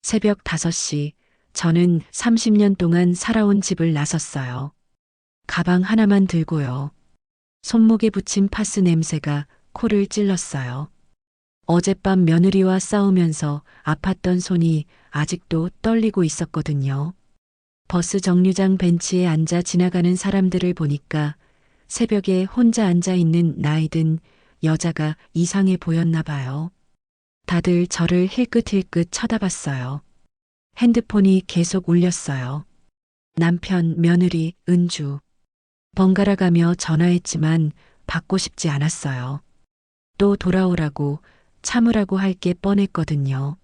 새벽 5시, 저는 30년 동안 살아온 집을 나섰어요. 가방 하나만 들고요. 손목에 붙인 파스 냄새가 코를 찔렀어요. 어젯밤 며느리와 싸우면서 아팠던 손이 아직도 떨리고 있었거든요. 버스 정류장 벤치에 앉아 지나가는 사람들을 보니까 새벽에 혼자 앉아 있는 나이든 여자가 이상해 보였나 봐요. 다들 저를 힐끗힐끗 쳐다봤어요. 핸드폰이 계속 울렸어요. 남편, 며느리, 은주. 번갈아 가며 전화했지만 받고 싶지 않았어요. 또 돌아오라고, 참으라고 할 게 뻔했거든요.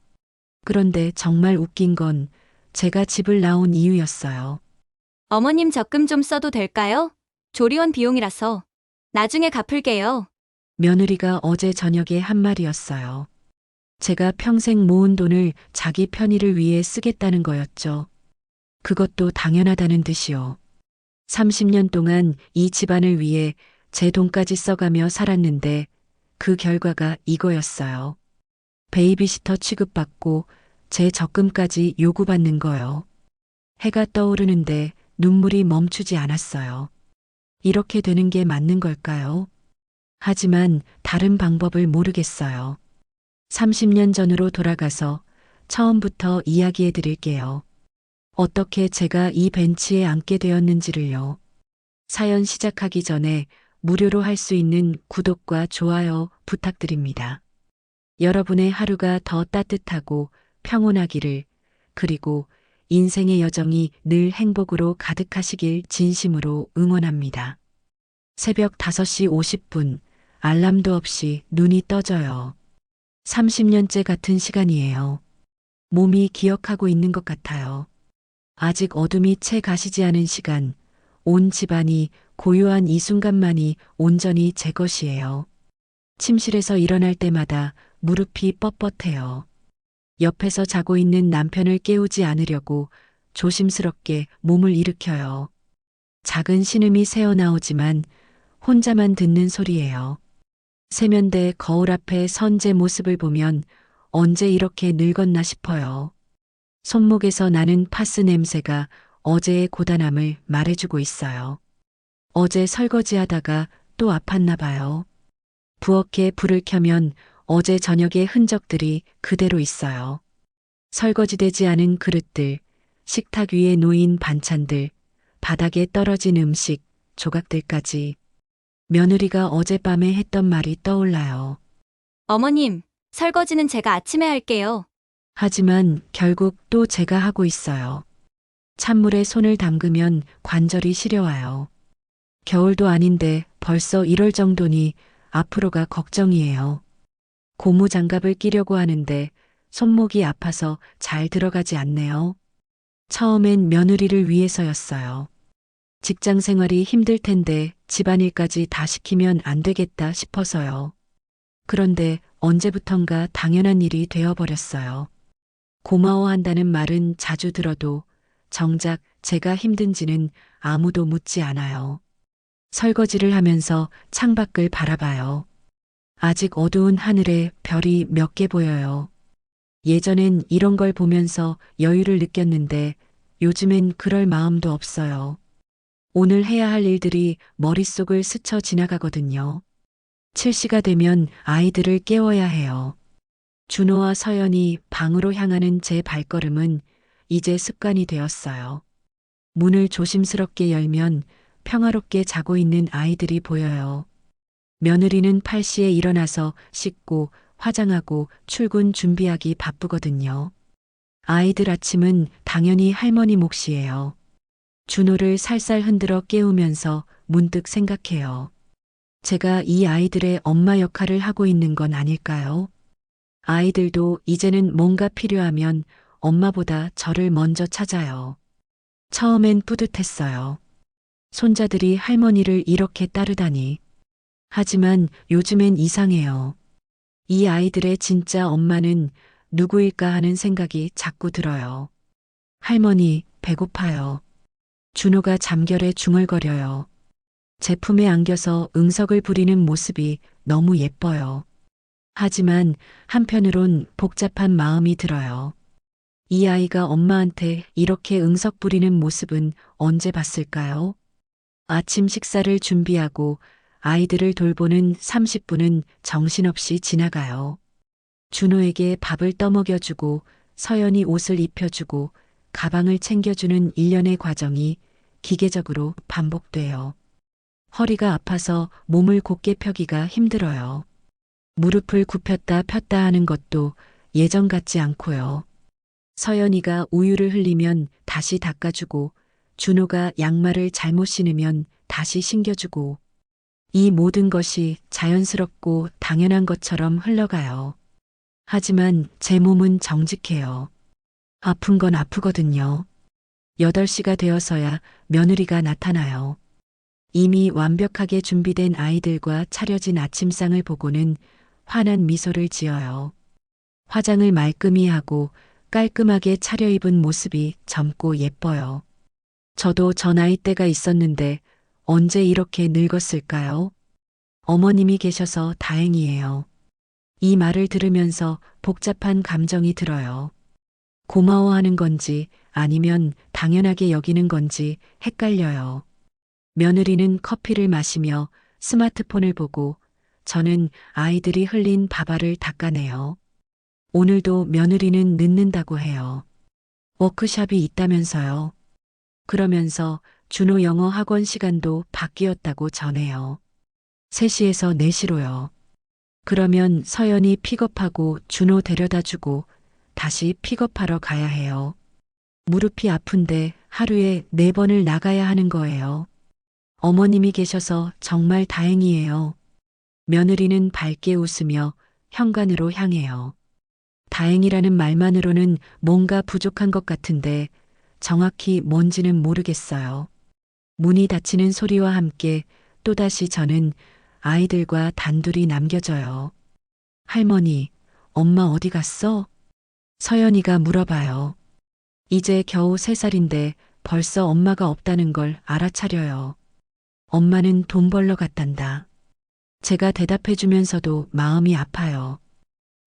그런데 정말 웃긴 건 제가 집을 나온 이유였어요. 어머님 적금 좀 써도 될까요? 조리원 비용이라서. 나중에 갚을게요. 며느리가 어제 저녁에 한 말이었어요. 제가 평생 모은 돈을 자기 편의를 위해 쓰겠다는 거였죠. 그것도 당연하다는 듯이요. 30년 동안 이 집안을 위해 제 돈까지 써가며 살았는데 그 결과가 이거였어요. 베이비시터 취급받고 제 적금까지 요구받는 거요. 해가 떠오르는데 눈물이 멈추지 않았어요. 이렇게 되는 게 맞는 걸까요? 하지만 다른 방법을 모르겠어요. 30년 전으로 돌아가서 처음부터 이야기해 드릴게요. 어떻게 제가 이 벤치에 앉게 되었는지를요. 사연 시작하기 전에 무료로 할 수 있는 구독과 좋아요 부탁드립니다. 여러분의 하루가 더 따뜻하고 평온하기를, 그리고 인생의 여정이 늘 행복으로 가득하시길 진심으로 응원합니다. 새벽 5시 50분, 알람도 없이 눈이 떠져요. 30년째 같은 시간이에요. 몸이 기억하고 있는 것 같아요. 아직 어둠이 채 가시지 않은 시간, 온 집안이 고요한 이 순간만이 온전히 제 것이에요. 침실에서 일어날 때마다 무릎이 뻣뻣해요. 옆에서 자고 있는 남편을 깨우지 않으려고 조심스럽게 몸을 일으켜요. 작은 신음이 새어나오지만 혼자만 듣는 소리예요. 세면대 거울 앞에 선 제 모습을 보면 언제 이렇게 늙었나 싶어요. 손목에서 나는 파스 냄새가 어제의 고단함을 말해주고 있어요. 어제 설거지하다가 또 아팠나 봐요. 부엌에 불을 켜면 어제 저녁의 흔적들이 그대로 있어요. 설거지되지 않은 그릇들, 식탁 위에 놓인 반찬들, 바닥에 떨어진 음식, 조각들까지. 며느리가 어젯밤에 했던 말이 떠올라요. 어머님, 설거지는 제가 아침에 할게요. 하지만 결국 또 제가 하고 있어요. 찬물에 손을 담그면 관절이 시려와요. 겨울도 아닌데 벌써 이럴 정도니 앞으로가 걱정이에요. 고무 장갑을 끼려고 하는데 손목이 아파서 잘 들어가지 않네요. 처음엔 며느리를 위해서였어요. 직장 생활이 힘들 텐데 집안일까지 다 시키면 안 되겠다 싶어서요. 그런데 언제부턴가 당연한 일이 되어버렸어요. 고마워한다는 말은 자주 들어도 정작 제가 힘든지는 아무도 묻지 않아요. 설거지를 하면서 창밖을 바라봐요. 아직 어두운 하늘에 별이 몇 개 보여요. 예전엔 이런 걸 보면서 여유를 느꼈는데 요즘엔 그럴 마음도 없어요. 오늘 해야 할 일들이 머릿속을 스쳐 지나가거든요. 7시가 되면 아이들을 깨워야 해요. 준호와 서연이 방으로 향하는 제 발걸음은 이제 습관이 되었어요. 문을 조심스럽게 열면 평화롭게 자고 있는 아이들이 보여요. 며느리는 8시에 일어나서 씻고 화장하고 출근 준비하기 바쁘거든요. 아이들 아침은 당연히 할머니 몫이에요. 준호를 살살 흔들어 깨우면서 문득 생각해요. 제가 이 아이들의 엄마 역할을 하고 있는 건 아닐까요? 아이들도 이제는 뭔가 필요하면 엄마보다 저를 먼저 찾아요. 처음엔 뿌듯했어요. 손자들이 할머니를 이렇게 따르다니. 하지만 요즘엔 이상해요. 이 아이들의 진짜 엄마는 누구일까 하는 생각이 자꾸 들어요. 할머니, 배고파요. 준호가 잠결에 중얼거려요. 제품에 안겨서 응석을 부리는 모습이 너무 예뻐요. 하지만 한편으론 복잡한 마음이 들어요. 이 아이가 엄마한테 이렇게 응석 부리는 모습은 언제 봤을까요? 아침 식사를 준비하고 아이들을 돌보는 30분은 정신없이 지나가요. 준호에게 밥을 떠먹여주고 서연이 옷을 입혀주고 가방을 챙겨주는 일련의 과정이 기계적으로 반복돼요. 허리가 아파서 몸을 곧게 펴기가 힘들어요. 무릎을 굽혔다 폈다 하는 것도 예전 같지 않고요. 서연이가 우유를 흘리면 다시 닦아주고 준호가 양말을 잘못 신으면 다시 신겨주고 이 모든 것이 자연스럽고 당연한 것처럼 흘러가요. 하지만 제 몸은 정직해요. 아픈 건 아프거든요. 8시가 되어서야 며느리가 나타나요. 이미 완벽하게 준비된 아이들과 차려진 아침상을 보고는 환한 미소를 지어요. 화장을 말끔히 하고 깔끔하게 차려입은 모습이 젊고 예뻐요. 저도 저 나이 때가 있었는데 언제 이렇게 늙었을까요? 어머님이 계셔서 다행이에요. 이 말을 들으면서 복잡한 감정이 들어요. 고마워하는 건지 아니면 당연하게 여기는 건지 헷갈려요. 며느리는 커피를 마시며 스마트폰을 보고 저는 아이들이 흘린 밥알을 닦아내요. 오늘도 며느리는 늦는다고 해요. 워크숍이 있다면서요. 그러면서 준호 영어 학원 시간도 바뀌었다고 전해요. 3시에서 4시로요. 그러면 서연이 픽업하고 준호 데려다 주고 다시 픽업하러 가야 해요. 무릎이 아픈데 하루에 4번을 나가야 하는 거예요. 어머님이 계셔서 정말 다행이에요. 며느리는 밝게 웃으며 현관으로 향해요. 다행이라는 말만으로는 뭔가 부족한 것 같은데 정확히 뭔지는 모르겠어요. 문이 닫히는 소리와 함께 또다시 저는 아이들과 단둘이 남겨져요. 할머니, 엄마 어디 갔어? 서연이가 물어봐요. 이제 겨우 3살인데 벌써 엄마가 없다는 걸 알아차려요. 엄마는 돈 벌러 갔단다. 제가 대답해 주면서도 마음이 아파요.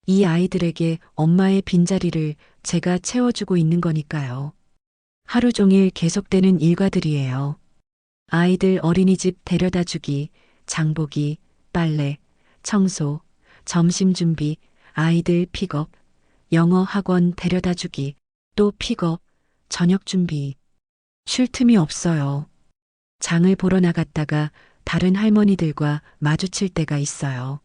이 아이들에게 엄마의 빈자리를 제가 채워주고 있는 거니까요. 하루 종일 계속되는 일과들이에요. 아이들 어린이집 데려다 주기, 장보기, 빨래, 청소, 점심 준비, 아이들 픽업, 영어 학원 데려다 주기, 또 픽업, 저녁 준비. 쉴 틈이 없어요. 장을 보러 나갔다가 다른 할머니들과 마주칠 때가 있어요.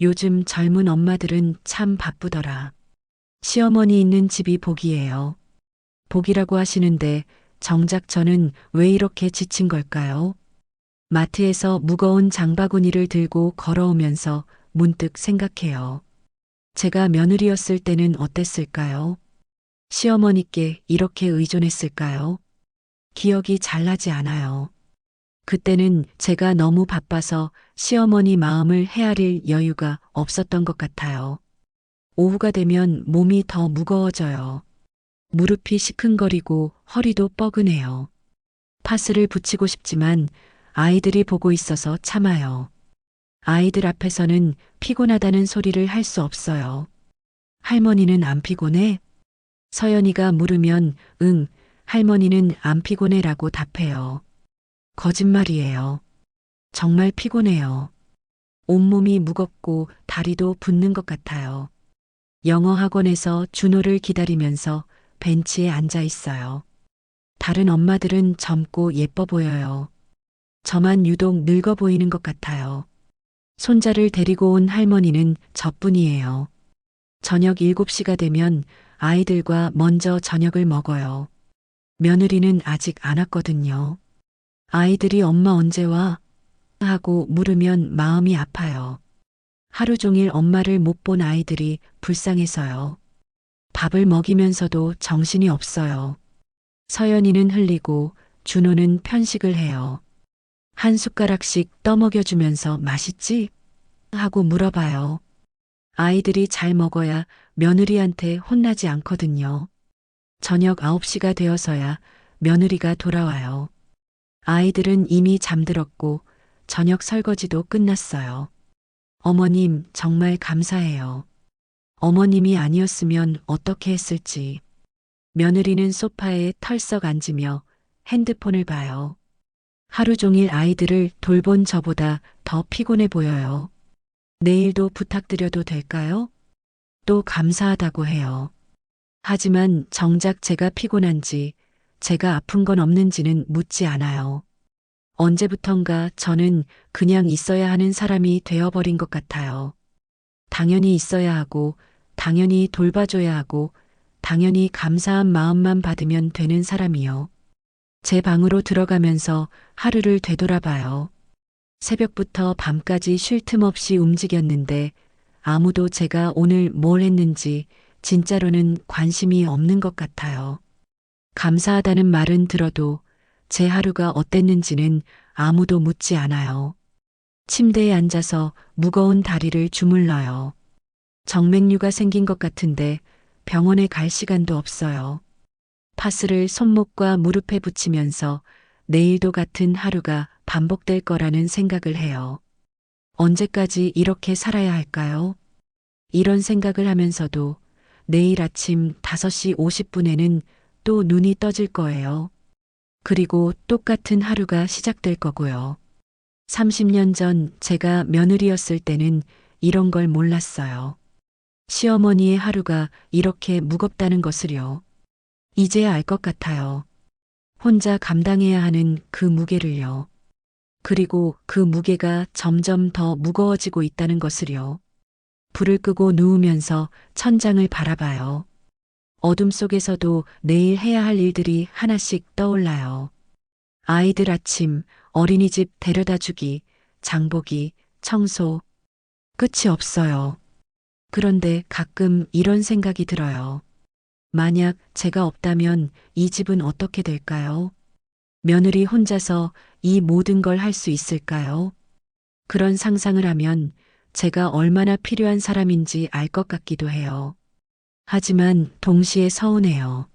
요즘 젊은 엄마들은 참 바쁘더라. 시어머니 있는 집이 복이에요. 복이라고 하시는데 정작 저는 왜 이렇게 지친 걸까요? 마트에서 무거운 장바구니를 들고 걸어오면서 문득 생각해요. 제가 며느리였을 때는 어땠을까요? 시어머니께 이렇게 의존했을까요? 기억이 잘 나지 않아요. 그때는 제가 너무 바빠서 시어머니 마음을 헤아릴 여유가 없었던 것 같아요. 오후가 되면 몸이 더 무거워져요. 무릎이 시큰거리고 허리도 뻐근해요. 파스를 붙이고 싶지만 아이들이 보고 있어서 참아요. 아이들 앞에서는 피곤하다는 소리를 할 수 없어요. 할머니는 안 피곤해? 서연이가 물으면 응, 할머니는 안 피곤해라고 답해요. 거짓말이에요. 정말 피곤해요. 온몸이 무겁고 다리도 붓는 것 같아요. 영어 학원에서 준호를 기다리면서 벤치에 앉아 있어요. 다른 엄마들은 젊고 예뻐 보여요. 저만 유독 늙어 보이는 것 같아요. 손자를 데리고 온 할머니는 저뿐이에요. 저녁 7시가 되면 아이들과 먼저 저녁을 먹어요. 며느리는 아직 안 왔거든요. 아이들이 엄마 언제 와? 하고 물으면 마음이 아파요. 하루 종일 엄마를 못 본 아이들이 불쌍해서요. 밥을 먹이면서도 정신이 없어요. 서연이는 흘리고 준호는 편식을 해요. 한 숟가락씩 떠먹여주면서 맛있지? 하고 물어봐요. 아이들이 잘 먹어야 며느리한테 혼나지 않거든요. 저녁 9시가 되어서야 며느리가 돌아와요. 아이들은 이미 잠들었고 저녁 설거지도 끝났어요. 어머님, 정말 감사해요. 어머님이 아니었으면 어떻게 했을지. 며느리는 소파에 털썩 앉으며 핸드폰을 봐요. 하루 종일 아이들을 돌본 저보다 더 피곤해 보여요. 내일도 부탁드려도 될까요? 또 감사하다고 해요. 하지만 정작 제가 피곤한지, 제가 아픈 건 없는지는 묻지 않아요. 언제부턴가 저는 그냥 있어야 하는 사람이 되어버린 것 같아요. 당연히 있어야 하고, 당연히 돌봐줘야 하고, 당연히 감사한 마음만 받으면 되는 사람이요. 제 방으로 들어가면서 하루를 되돌아봐요. 새벽부터 밤까지 쉴 틈 없이 움직였는데 아무도 제가 오늘 뭘 했는지 진짜로는 관심이 없는 것 같아요. 감사하다는 말은 들어도 제 하루가 어땠는지는 아무도 묻지 않아요. 침대에 앉아서 무거운 다리를 주물러요. 정맥류가 생긴 것 같은데 병원에 갈 시간도 없어요. 파스를 손목과 무릎에 붙이면서 내일도 같은 하루가 반복될 거라는 생각을 해요. 언제까지 이렇게 살아야 할까요? 이런 생각을 하면서도 내일 아침 5시 50분에는 또 눈이 떠질 거예요. 그리고 똑같은 하루가 시작될 거고요. 30년 전 제가 며느리였을 때는 이런 걸 몰랐어요. 시어머니의 하루가 이렇게 무겁다는 것을요. 이제야 알 것 같아요. 혼자 감당해야 하는 그 무게를요. 그리고 그 무게가 점점 더 무거워지고 있다는 것을요. 불을 끄고 누우면서 천장을 바라봐요. 어둠 속에서도 내일 해야 할 일들이 하나씩 떠올라요. 아이들 아침, 어린이집 데려다 주기, 장보기, 청소, 끝이 없어요. 그런데 가끔 이런 생각이 들어요. 만약 제가 없다면 이 집은 어떻게 될까요? 며느리 혼자서 이 모든 걸 할 수 있을까요? 그런 상상을 하면 제가 얼마나 필요한 사람인지 알 것 같기도 해요. 하지만 동시에 서운해요.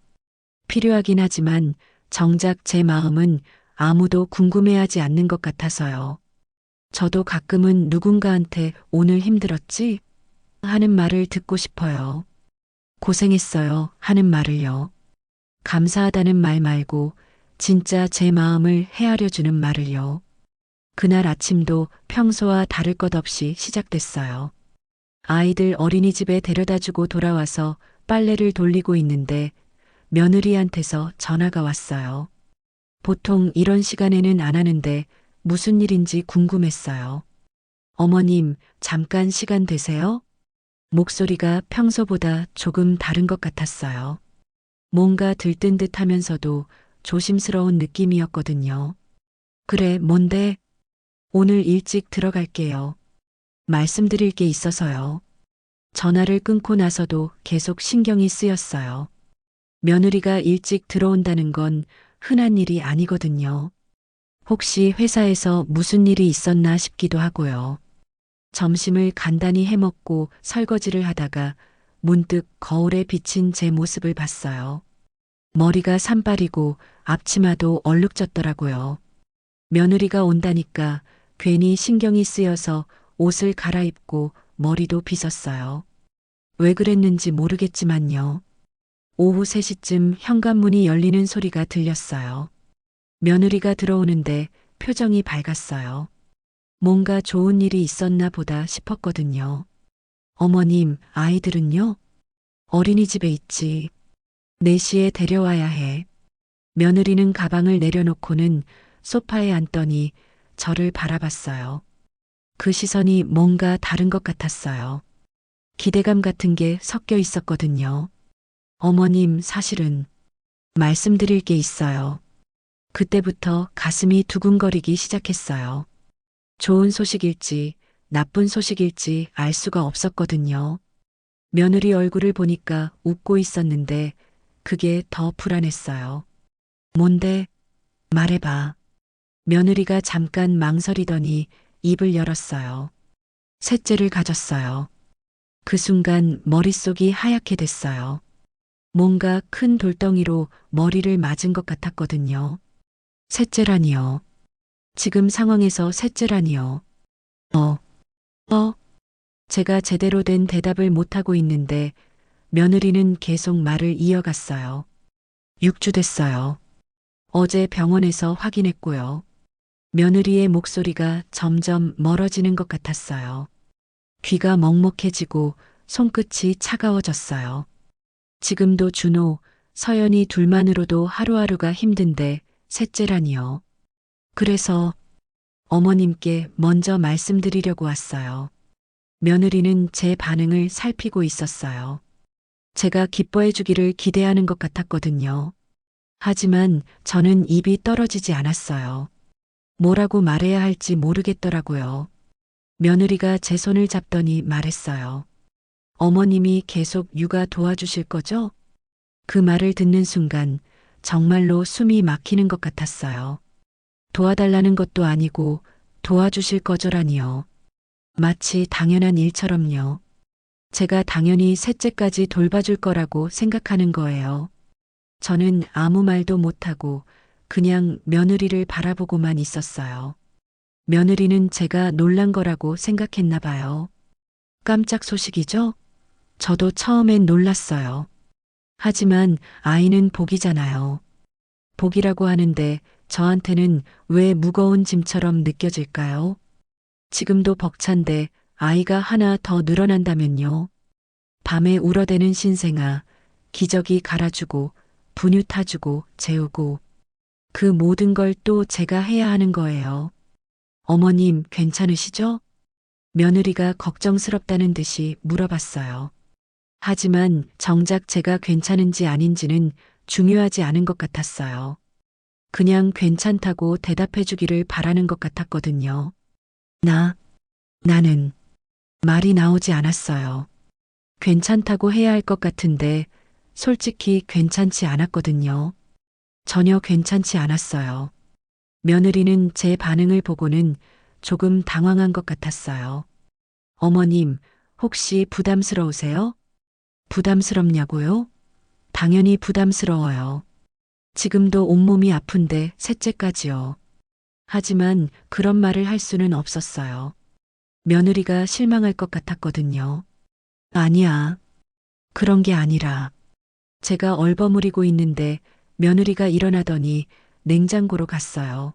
필요하긴 하지만 정작 제 마음은 아무도 궁금해하지 않는 것 같아서요. 저도 가끔은 누군가한테 오늘 힘들었지? 하는 말을 듣고 싶어요. 고생했어요 하는 말을요. 감사하다는 말 말고 진짜 제 마음을 헤아려 주는 말을요. 그날 아침도 평소와 다를 것 없이 시작됐어요. 아이들 어린이집에 데려다 주고 돌아와서 빨래를 돌리고 있는데 며느리한테서 전화가 왔어요. 보통 이런 시간에는 안 하는데 무슨 일인지 궁금했어요. 어머님, 잠깐 시간 되세요? 목소리가 평소보다 조금 다른 것 같았어요. 뭔가 들뜬 듯 하면서도 조심스러운 느낌이었거든요. 그래, 뭔데? 오늘 일찍 들어갈게요. 말씀드릴 게 있어서요. 전화를 끊고 나서도 계속 신경이 쓰였어요. 며느리가 일찍 들어온다는 건 흔한 일이 아니거든요. 혹시 회사에서 무슨 일이 있었나 싶기도 하고요. 점심을 간단히 해먹고 설거지를 하다가 문득 거울에 비친 제 모습을 봤어요. 머리가 산발이고 앞치마도 얼룩졌더라고요. 며느리가 온다니까 괜히 신경이 쓰여서 옷을 갈아입고 머리도 빗었어요. 왜 그랬는지 모르겠지만요. 오후 3시쯤 현관문이 열리는 소리가 들렸어요. 며느리가 들어오는데 표정이 밝았어요. 뭔가 좋은 일이 있었나 보다 싶었거든요. 어머님, 아이들은요? 어린이집에 있지. 4시에 데려와야 해. 며느리는 가방을 내려놓고는 소파에 앉더니 저를 바라봤어요. 그 시선이 뭔가 다른 것 같았어요. 기대감 같은 게 섞여 있었거든요. 어머님, 사실은 말씀드릴 게 있어요. 그때부터 가슴이 두근거리기 시작했어요. 좋은 소식일지 나쁜 소식일지 알 수가 없었거든요. 며느리 얼굴을 보니까 웃고 있었는데 그게 더 불안했어요. 뭔데? 말해봐. 며느리가 잠깐 망설이더니 입을 열었어요. 셋째를 가졌어요. 그 순간 머릿속이 하얗게 됐어요. 뭔가 큰 돌덩이로 머리를 맞은 것 같았거든요. 셋째라니요. 지금 상황에서 셋째라니요. 어, 제가 제대로 된 대답을 못하고 있는데 며느리는 계속 말을 이어갔어요. 6주 됐어요. 어제 병원에서 확인했고요. 며느리의 목소리가 점점 멀어지는 것 같았어요. 귀가 먹먹해지고 손끝이 차가워졌어요. 지금도 준호, 서연이 둘만으로도 하루하루가 힘든데 셋째라니요. 그래서 어머님께 먼저 말씀드리려고 왔어요. 며느리는 제 반응을 살피고 있었어요. 제가 기뻐해 주기를 기대하는 것 같았거든요. 하지만 저는 입이 떨어지지 않았어요. 뭐라고 말해야 할지 모르겠더라고요. 며느리가 제 손을 잡더니 말했어요. 어머님이 계속 육아 도와주실 거죠? 그 말을 듣는 순간 정말로 숨이 막히는 것 같았어요. 도와달라는 것도 아니고 도와주실 거죠라니요. 마치 당연한 일처럼요. 제가 당연히 셋째까지 돌봐줄 거라고 생각하는 거예요. 저는 아무 말도 못하고 그냥 며느리를 바라보고만 있었어요. 며느리는 제가 놀란 거라고 생각했나 봐요. 깜짝 소식이죠? 저도 처음엔 놀랐어요. 하지만 아이는 복이잖아요. 복이라고 하는데 저한테는 왜 무거운 짐처럼 느껴질까요? 지금도 벅찬데 아이가 하나 더 늘어난다면요. 밤에 울어대는 신생아, 기저귀 갈아주고, 분유 타주고, 재우고, 그 모든 걸 또 제가 해야 하는 거예요. 어머님, 괜찮으시죠? 며느리가 걱정스럽다는 듯이 물어봤어요. 하지만 정작 제가 괜찮은지 아닌지는 중요하지 않은 것 같았어요. 그냥 괜찮다고 대답해 주기를 바라는 것 같았거든요. 나는 말이 나오지 않았어요. 괜찮다고 해야 할 것 같은데 솔직히 괜찮지 않았거든요. 전혀 괜찮지 않았어요. 며느리는 제 반응을 보고는 조금 당황한 것 같았어요. 어머님, 혹시 부담스러우세요? 부담스럽냐고요? 당연히 부담스러워요. 지금도 온몸이 아픈데 셋째까지요. 하지만 그런 말을 할 수는 없었어요. 며느리가 실망할 것 같았거든요. 아니야. 그런 게 아니라 제가 얼버무리고 있는데 며느리가 일어나더니 냉장고로 갔어요.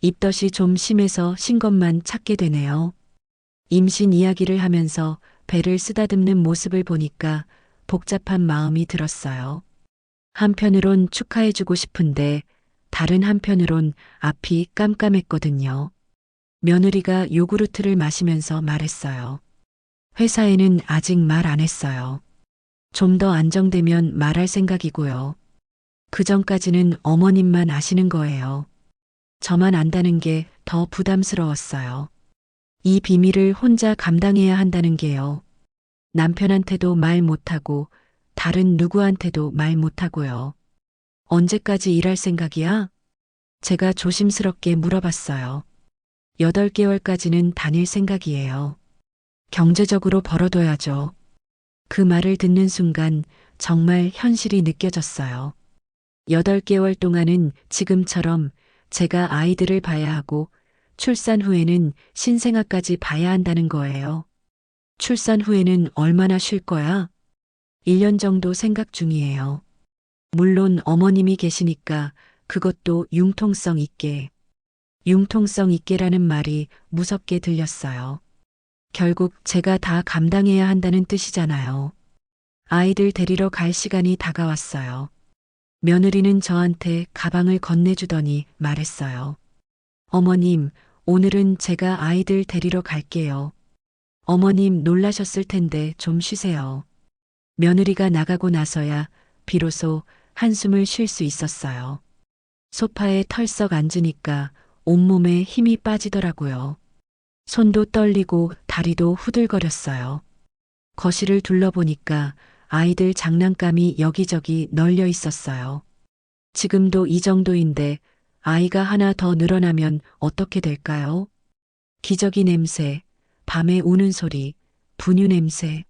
입덧이 좀 심해서 신 것만 찾게 되네요. 임신 이야기를 하면서 배를 쓰다듬는 모습을 보니까 복잡한 마음이 들었어요. 한편으론 축하해주고 싶은데 다른 한편으론 앞이 깜깜했거든요. 며느리가 요구르트를 마시면서 말했어요. 회사에는 아직 말 안 했어요. 좀 더 안정되면 말할 생각이고요. 그 전까지는 어머님만 아시는 거예요. 저만 안다는 게 더 부담스러웠어요. 이 비밀을 혼자 감당해야 한다는 게요. 남편한테도 말 못하고 다른 누구한테도 말 못하고요. 언제까지 일할 생각이야? 제가 조심스럽게 물어봤어요. 8개월까지는 다닐 생각이에요. 경제적으로 벌어둬야죠. 그 말을 듣는 순간 정말 현실이 느껴졌어요. 8개월 동안은 지금처럼 제가 아이들을 봐야 하고 출산 후에는 신생아까지 봐야 한다는 거예요. 출산 후에는 얼마나 쉴 거야? 1년 정도 생각 중이에요. 물론 어머님이 계시니까 그것도 융통성 있게. 융통성 있게라는 말이 무섭게 들렸어요. 결국 제가 다 감당해야 한다는 뜻이잖아요. 아이들 데리러 갈 시간이 다가왔어요. 며느리는 저한테 가방을 건네주더니 말했어요. 어머님, 오늘은 제가 아이들 데리러 갈게요. 어머님 놀라셨을 텐데 좀 쉬세요. 며느리가 나가고 나서야 비로소 한숨을 쉴 수 있었어요. 소파에 털썩 앉으니까 온몸에 힘이 빠지더라고요. 손도 떨리고 다리도 후들거렸어요. 거실을 둘러보니까 아이들 장난감이 여기저기 널려 있었어요. 지금도 이 정도인데 아이가 하나 더 늘어나면 어떻게 될까요? 기저귀 냄새, 밤에 우는 소리, 분유 냄새.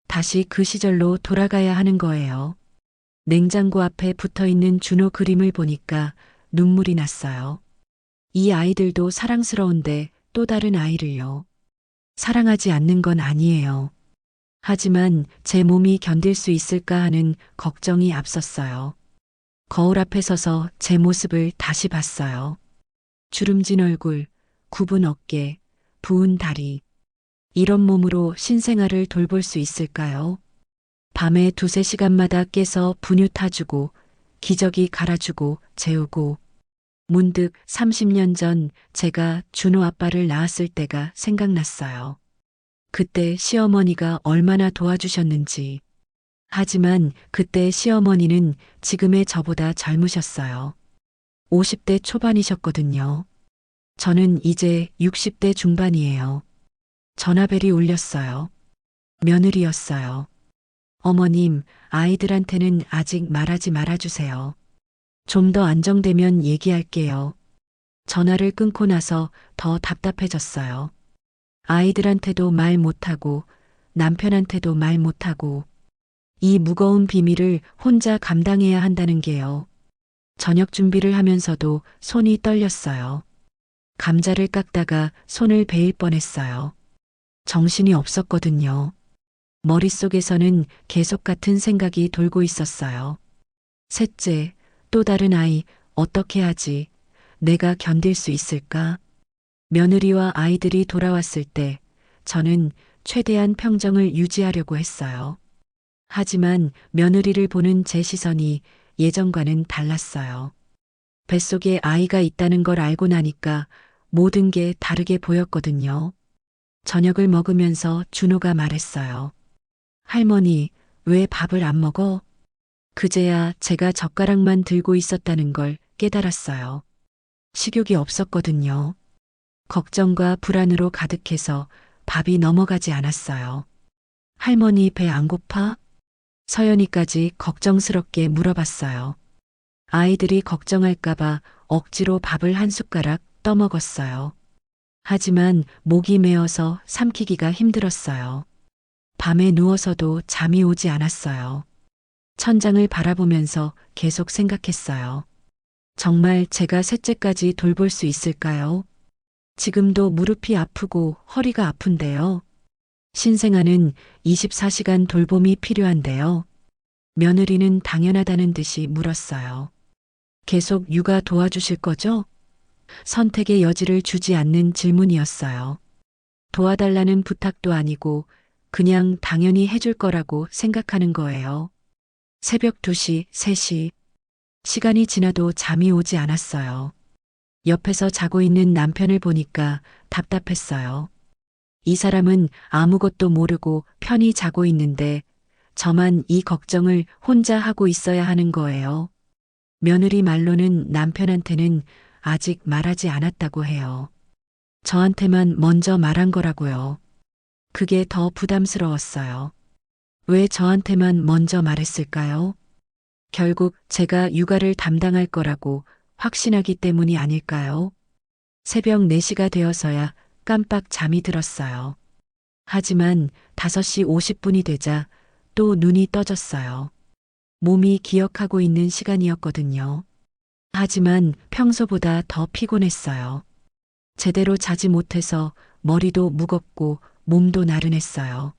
다시 그 시절로 돌아가야 하는 거예요. 냉장고 앞에 붙어 있는 준호 그림을 보니까 눈물이 났어요. 이 아이들도 사랑스러운데 또 다른 아이를요. 사랑하지 않는 건 아니에요. 하지만 제 몸이 견딜 수 있을까 하는 걱정이 앞섰어요. 거울 앞에 서서 제 모습을 다시 봤어요. 주름진 얼굴, 굽은 어깨, 부은 다리. 이런 몸으로 신생아를 돌볼 수 있을까요? 밤에 두세 시간마다 깨서 분유 타주고, 기저귀 갈아주고, 재우고. 문득 30년 전 제가 준호 아빠를 낳았을 때가 생각났어요. 그때 시어머니가 얼마나 도와주셨는지. 하지만 그때 시어머니는 지금의 저보다 젊으셨어요. 50대 초반이셨거든요. 저는 이제 60대 중반이에요. 전화벨이 울렸어요. 며느리였어요. 어머님, 아이들한테는 아직 말하지 말아주세요. 좀 더 안정되면 얘기할게요. 전화를 끊고 나서 더 답답해졌어요. 아이들한테도 말 못하고, 남편한테도 말 못하고, 이 무거운 비밀을 혼자 감당해야 한다는 게요. 저녁 준비를 하면서도 손이 떨렸어요. 감자를 깎다가 손을 베일 뻔했어요. 정신이 없었거든요. 머릿속에서는 계속 같은 생각이 돌고 있었어요. 셋째, 또 다른 아이, 어떻게 하지? 내가 견딜 수 있을까? 며느리와 아이들이 돌아왔을 때 저는 최대한 평정을 유지하려고 했어요. 하지만 며느리를 보는 제 시선이 예전과는 달랐어요. 뱃속에 아이가 있다는 걸 알고 나니까 모든 게 다르게 보였거든요. 저녁을 먹으면서 준호가 말했어요. 할머니, 왜 밥을 안 먹어? 그제야 제가 젓가락만 들고 있었다는 걸 깨달았어요. 식욕이 없었거든요. 걱정과 불안으로 가득해서 밥이 넘어가지 않았어요. 할머니 배 안 고파? 서연이까지 걱정스럽게 물어봤어요. 아이들이 걱정할까봐 억지로 밥을 한 숟가락 떠먹었어요. 하지만 목이 메어서 삼키기가 힘들었어요. 밤에 누워서도 잠이 오지 않았어요. 천장을 바라보면서 계속 생각했어요. 정말 제가 셋째까지 돌볼 수 있을까요? 지금도 무릎이 아프고 허리가 아픈데요. 신생아는 24시간 돌봄이 필요한데요. 며느리는 당연하다는 듯이 물었어요. 계속 육아 도와주실 거죠? 선택의 여지를 주지 않는 질문이었어요. 도와달라는 부탁도 아니고 그냥 당연히 해줄 거라고 생각하는 거예요. 새벽 2시, 3시. 시간이 지나도 잠이 오지 않았어요. 옆에서 자고 있는 남편을 보니까 답답했어요. 이 사람은 아무것도 모르고 편히 자고 있는데 저만 이 걱정을 혼자 하고 있어야 하는 거예요. 며느리 말로는 남편한테는 아직 말하지 않았다고 해요. 저한테만 먼저 말한 거라고요. 그게 더 부담스러웠어요. 왜 저한테만 먼저 말했을까요? 결국 제가 육아를 담당할 거라고 확신하기 때문이 아닐까요? 새벽 4시가 되어서야 깜빡 잠이 들었어요. 하지만 5시 50분이 되자 또 눈이 떠졌어요. 몸이 기억하고 있는 시간이었거든요. 하지만 평소보다 더 피곤했어요. 제대로 자지 못해서 머리도 무겁고 몸도 나른했어요.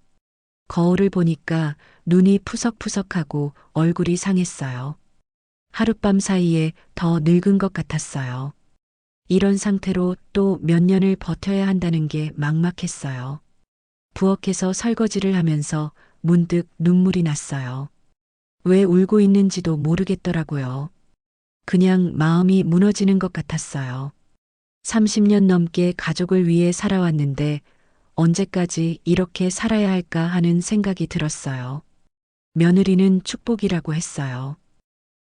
거울을 보니까 눈이 푸석푸석하고 얼굴이 상했어요. 하룻밤 사이에 더 늙은 것 같았어요. 이런 상태로 또 몇 년을 버텨야 한다는 게 막막했어요. 부엌에서 설거지를 하면서 문득 눈물이 났어요. 왜 울고 있는지도 모르겠더라고요. 그냥 마음이 무너지는 것 같았어요. 30년 넘게 가족을 위해 살아왔는데 언제까지 이렇게 살아야 할까 하는 생각이 들었어요. 며느리는 축복이라고 했어요.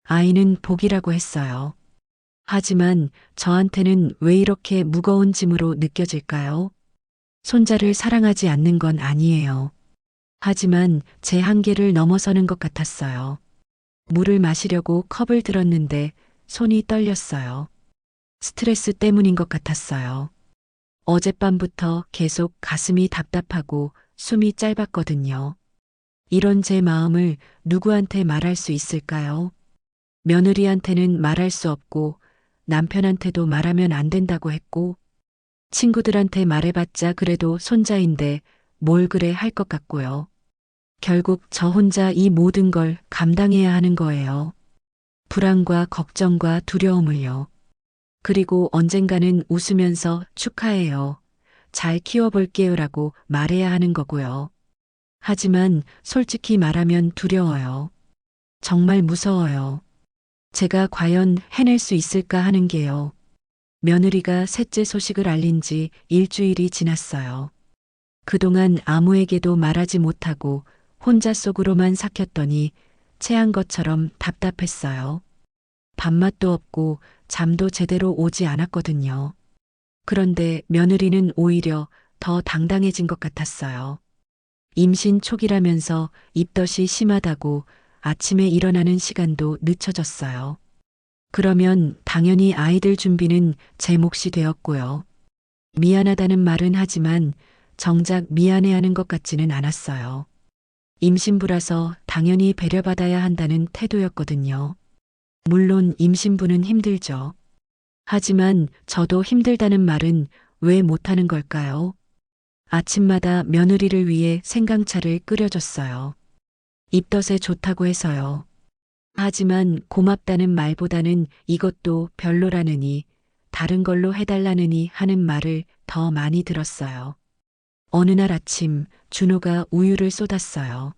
아이는 복이라고 했어요. 하지만 저한테는 왜 이렇게 무거운 짐으로 느껴질까요? 손자를 사랑하지 않는 건 아니에요. 하지만 제 한계를 넘어서는 것 같았어요. 물을 마시려고 컵을 들었는데 손이 떨렸어요. 스트레스 때문인 것 같았어요. 어젯밤부터 계속 가슴이 답답하고 숨이 짧았거든요. 이런 제 마음을 누구한테 말할 수 있을까요? 며느리한테는 말할 수 없고 남편한테도 말하면 안 된다고 했고 친구들한테 말해봤자 그래도 손자인데 뭘 그래 할 것 같고요. 결국 저 혼자 이 모든 걸 감당해야 하는 거예요. 불안과 걱정과 두려움을요. 그리고 언젠가는 웃으면서 축하해요. 잘 키워볼게요라고 말해야 하는 거고요. 하지만 솔직히 말하면 두려워요. 정말 무서워요. 제가 과연 해낼 수 있을까 하는 게요. 며느리가 셋째 소식을 알린 지 일주일이 지났어요. 그동안 아무에게도 말하지 못하고 혼자 속으로만 삭혔더니 체한 것처럼 답답했어요. 밥맛도 없고 잠도 제대로 오지 않았거든요. 그런데 며느리는 오히려 더 당당해진 것 같았어요. 임신 초기라면서 입덧이 심하다고 아침에 일어나는 시간도 늦춰졌어요. 그러면 당연히 아이들 준비는 제 몫이 되었고요. 미안하다는 말은 하지만 정작 미안해하는 것 같지는 않았어요. 임신부라서 당연히 배려받아야 한다는 태도였거든요. 물론 임신부는 힘들죠. 하지만 저도 힘들다는 말은 왜 못하는 걸까요? 아침마다 며느리를 위해 생강차를 끓여줬어요. 입덧에 좋다고 해서요. 하지만 고맙다는 말보다는 이것도 별로라느니 다른 걸로 해달라느니 하는 말을 더 많이 들었어요. 어느 날 아침 준호가 우유를 쏟았어요.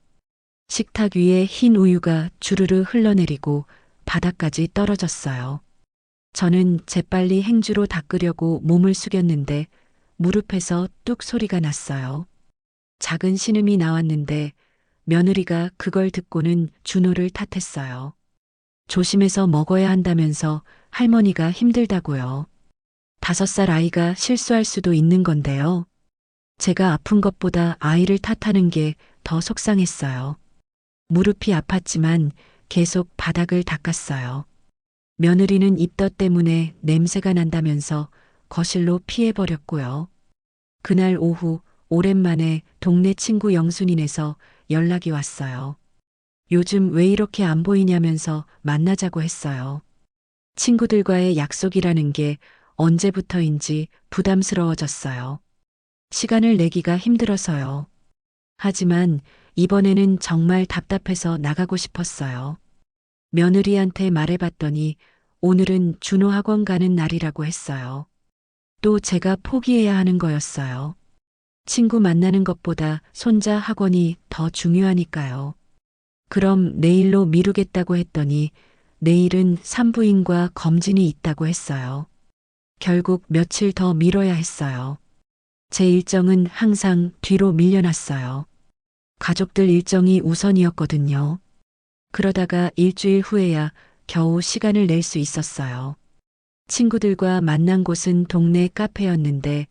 식탁 위에 흰 우유가 주르르 흘러내리고 바닥까지 떨어졌어요. 저는 재빨리 행주로 닦으려고 몸을 숙였는데 무릎에서 뚝 소리가 났어요. 작은 신음이 나왔는데 며느리가 그걸 듣고는 준호를 탓했어요. 조심해서 먹어야 한다면서 할머니가 힘들다고요. 5살 아이가 실수할 수도 있는 건데요. 제가 아픈 것보다 아이를 탓하는 게 더 속상했어요. 무릎이 아팠지만 계속 바닥을 닦았어요. 며느리는 입덧 때문에 냄새가 난다면서 거실로 피해버렸고요. 그날 오후 오랜만에 동네 친구 영순이네서 연락이 왔어요. 요즘 왜 이렇게 안 보이냐면서 만나자고 했어요. 친구들과의 약속이라는 게 언제부터인지 부담스러워졌어요. 시간을 내기가 힘들어서요. 하지만 이번에는 정말 답답해서 나가고 싶었어요. 며느리한테 말해봤더니 오늘은 준호 학원 가는 날이라고 했어요. 또 제가 포기해야 하는 거였어요. 친구 만나는 것보다 손자 학원이 더 중요하니까요. 그럼 내일로 미루겠다고 했더니 내일은 산부인과 검진이 있다고 했어요. 결국 며칠 더 미뤄야 했어요. 제 일정은 항상 뒤로 밀려났어요. 가족들 일정이 우선이었거든요. 그러다가 일주일 후에야 겨우 시간을 낼 수 있었어요. 친구들과 만난 곳은 동네 카페였는데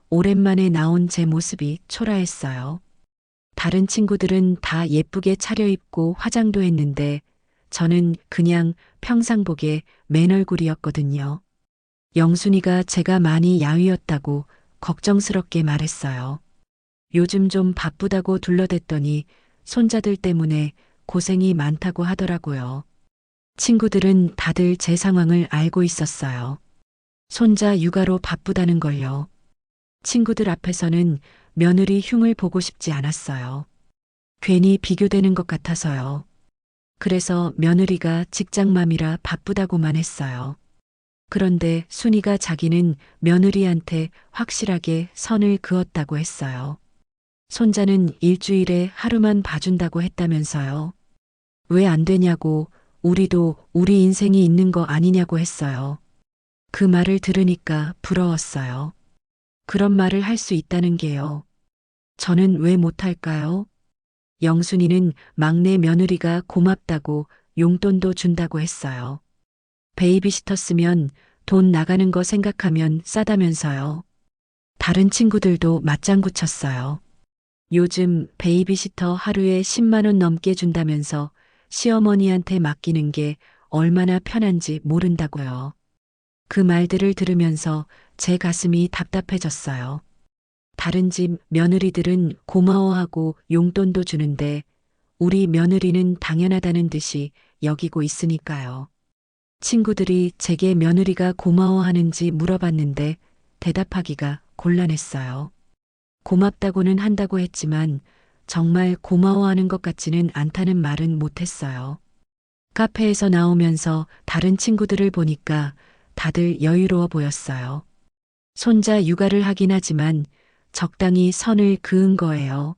오랜만에 나온 제 모습이 초라했어요. 다른 친구들은 다 예쁘게 차려입고 화장도 했는데 저는 그냥 평상복에 맨 얼굴이었거든요. 영순이가 제가 많이 야위었다고 걱정스럽게 말했어요. 요즘 좀 바쁘다고 둘러댔더니 손자들 때문에 고생이 많다고 하더라고요. 친구들은 다들 제 상황을 알고 있었어요. 손자 육아로 바쁘다는 걸요. 친구들 앞에서는 며느리 흉을 보고 싶지 않았어요. 괜히 비교되는 것 같아서요. 그래서 며느리가 직장맘이라 바쁘다고만 했어요. 그런데 순이가 자기는 며느리한테 확실하게 선을 그었다고 했어요. 손자는 일주일에 하루만 봐준다고 했다면서요. 왜 안 되냐고 우리도 우리 인생이 있는 거 아니냐고 했어요. 그 말을 들으니까 부러웠어요. 그런 말을 할 수 있다는 게요. 저는 왜 못할까요? 영순이는 막내 며느리가 고맙다고 용돈도 준다고 했어요. 베이비시터 쓰면 돈 나가는 거 생각하면 싸다면서요. 다른 친구들도 맞장구 쳤어요. 요즘 베이비시터 하루에 10만 원 넘게 준다면서 시어머니한테 맡기는 게 얼마나 편한지 모른다고요. 그 말들을 들으면서 제 가슴이 답답해졌어요. 다른 집 며느리들은 고마워하고 용돈도 주는데 우리 며느리는 당연하다는 듯이 여기고 있으니까요. 친구들이 제게 며느리가 고마워하는지 물어봤는데 대답하기가 곤란했어요. 고맙다고는 한다고 했지만 정말 고마워하는 것 같지는 않다는 말은 못했어요. 카페에서 나오면서 다른 친구들을 보니까 다들 여유로워 보였어요. 손자 육아를 하긴 하지만 적당히 선을 그은 거예요.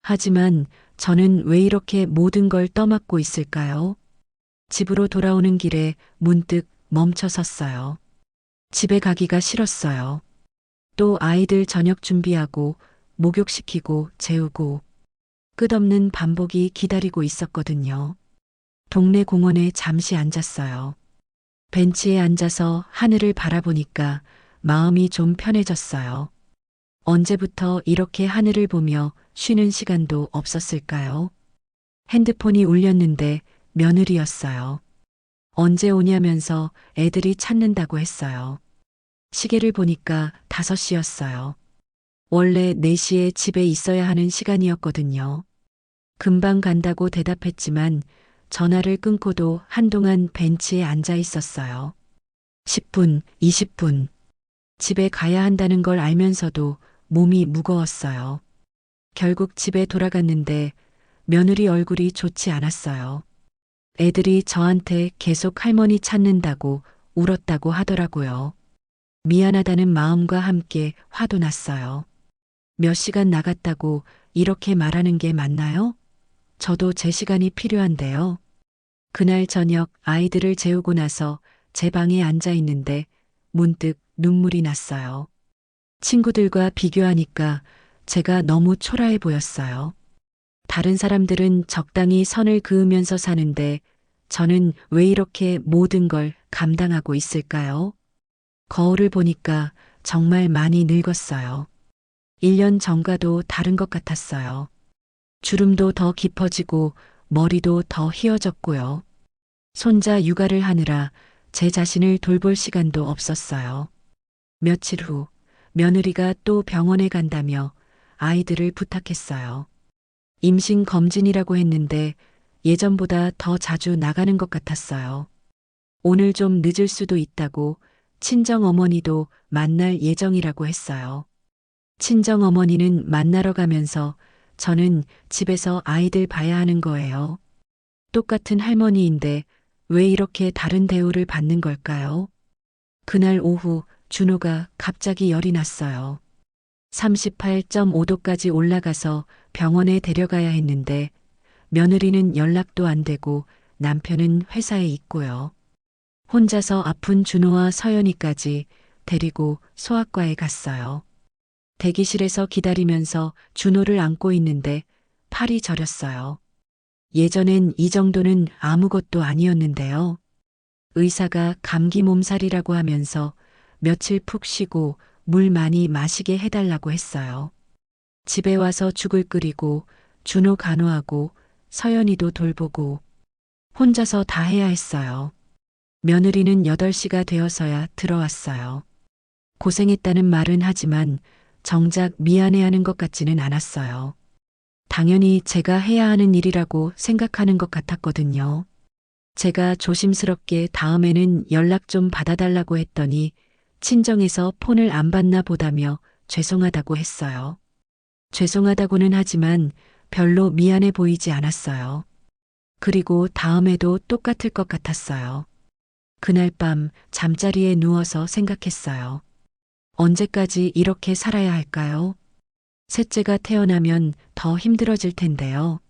하지만 저는 왜 이렇게 모든 걸 떠맡고 있을까요? 집으로 돌아오는 길에 문득 멈춰 섰어요. 집에 가기가 싫었어요. 또 아이들 저녁 준비하고 목욕시키고 재우고 끝없는 반복이 기다리고 있었거든요. 동네 공원에 잠시 앉았어요. 벤치에 앉아서 하늘을 바라보니까 마음이 좀 편해졌어요. 언제부터 이렇게 하늘을 보며 쉬는 시간도 없었을까요? 핸드폰이 울렸는데 며느리였어요. 언제 오냐면서 애들이 찾는다고 했어요. 시계를 보니까 5시였어요. 원래 4시에 집에 있어야 하는 시간이었거든요. 금방 간다고 대답했지만 전화를 끊고도 한동안 벤치에 앉아 있었어요. 10분, 20분. 집에 가야 한다는 걸 알면서도 몸이 무거웠어요. 결국 집에 돌아갔는데 며느리 얼굴이 좋지 않았어요. 애들이 저한테 계속 할머니 찾는다고 울었다고 하더라고요. 미안하다는 마음과 함께 화도 났어요. 몇 시간 나갔다고 이렇게 말하는 게 맞나요? 저도 제 시간이 필요한데요. 그날 저녁 아이들을 재우고 나서 제 방에 앉아 있는데 문득 눈물이 났어요. 친구들과 비교하니까 제가 너무 초라해 보였어요. 다른 사람들은 적당히 선을 그으면서 사는데 저는 왜 이렇게 모든 걸 감당하고 있을까요? 거울을 보니까 정말 많이 늙었어요. 1년 전과도 다른 것 같았어요. 주름도 더 깊어지고 머리도 더 휘어졌고요. 손자 육아를 하느라 제 자신을 돌볼 시간도 없었어요. 며칠 후 며느리가 또 병원에 간다며 아이들을 부탁했어요. 임신 검진이라고 했는데 예전보다 더 자주 나가는 것 같았어요. 오늘 좀 늦을 수도 있다고 친정 어머니도 만날 예정이라고 했어요. 친정 어머니는 만나러 가면서 저는 집에서 아이들 봐야 하는 거예요. 똑같은 할머니인데 왜 이렇게 다른 대우를 받는 걸까요? 그날 오후 준호가 갑자기 열이 났어요. 38.5도까지 올라가서 병원에 데려가야 했는데 며느리는 연락도 안 되고 남편은 회사에 있고요. 혼자서 아픈 준호와 서연이까지 데리고 소아과에 갔어요. 대기실에서 기다리면서 준호를 안고 있는데 팔이 저렸어요. 예전엔 이 정도는 아무것도 아니었는데요. 의사가 감기 몸살이라고 하면서 며칠 푹 쉬고 물 많이 마시게 해달라고 했어요. 집에 와서 죽을 끓이고 준호 간호하고 서연이도 돌보고 혼자서 다 해야 했어요. 며느리는 8시가 되어서야 들어왔어요. 고생했다는 말은 하지만 정작 미안해하는 것 같지는 않았어요. 당연히 제가 해야 하는 일이라고 생각하는 것 같았거든요. 제가 조심스럽게 다음에는 연락 좀 받아달라고 했더니 친정에서 폰을 안 받나 보다며 죄송하다고 했어요. 죄송하다고는 하지만 별로 미안해 보이지 않았어요. 그리고 다음에도 똑같을 것 같았어요. 그날 밤 잠자리에 누워서 생각했어요. 언제까지 이렇게 살아야 할까요? 셋째가 태어나면 더 힘들어질 텐데요.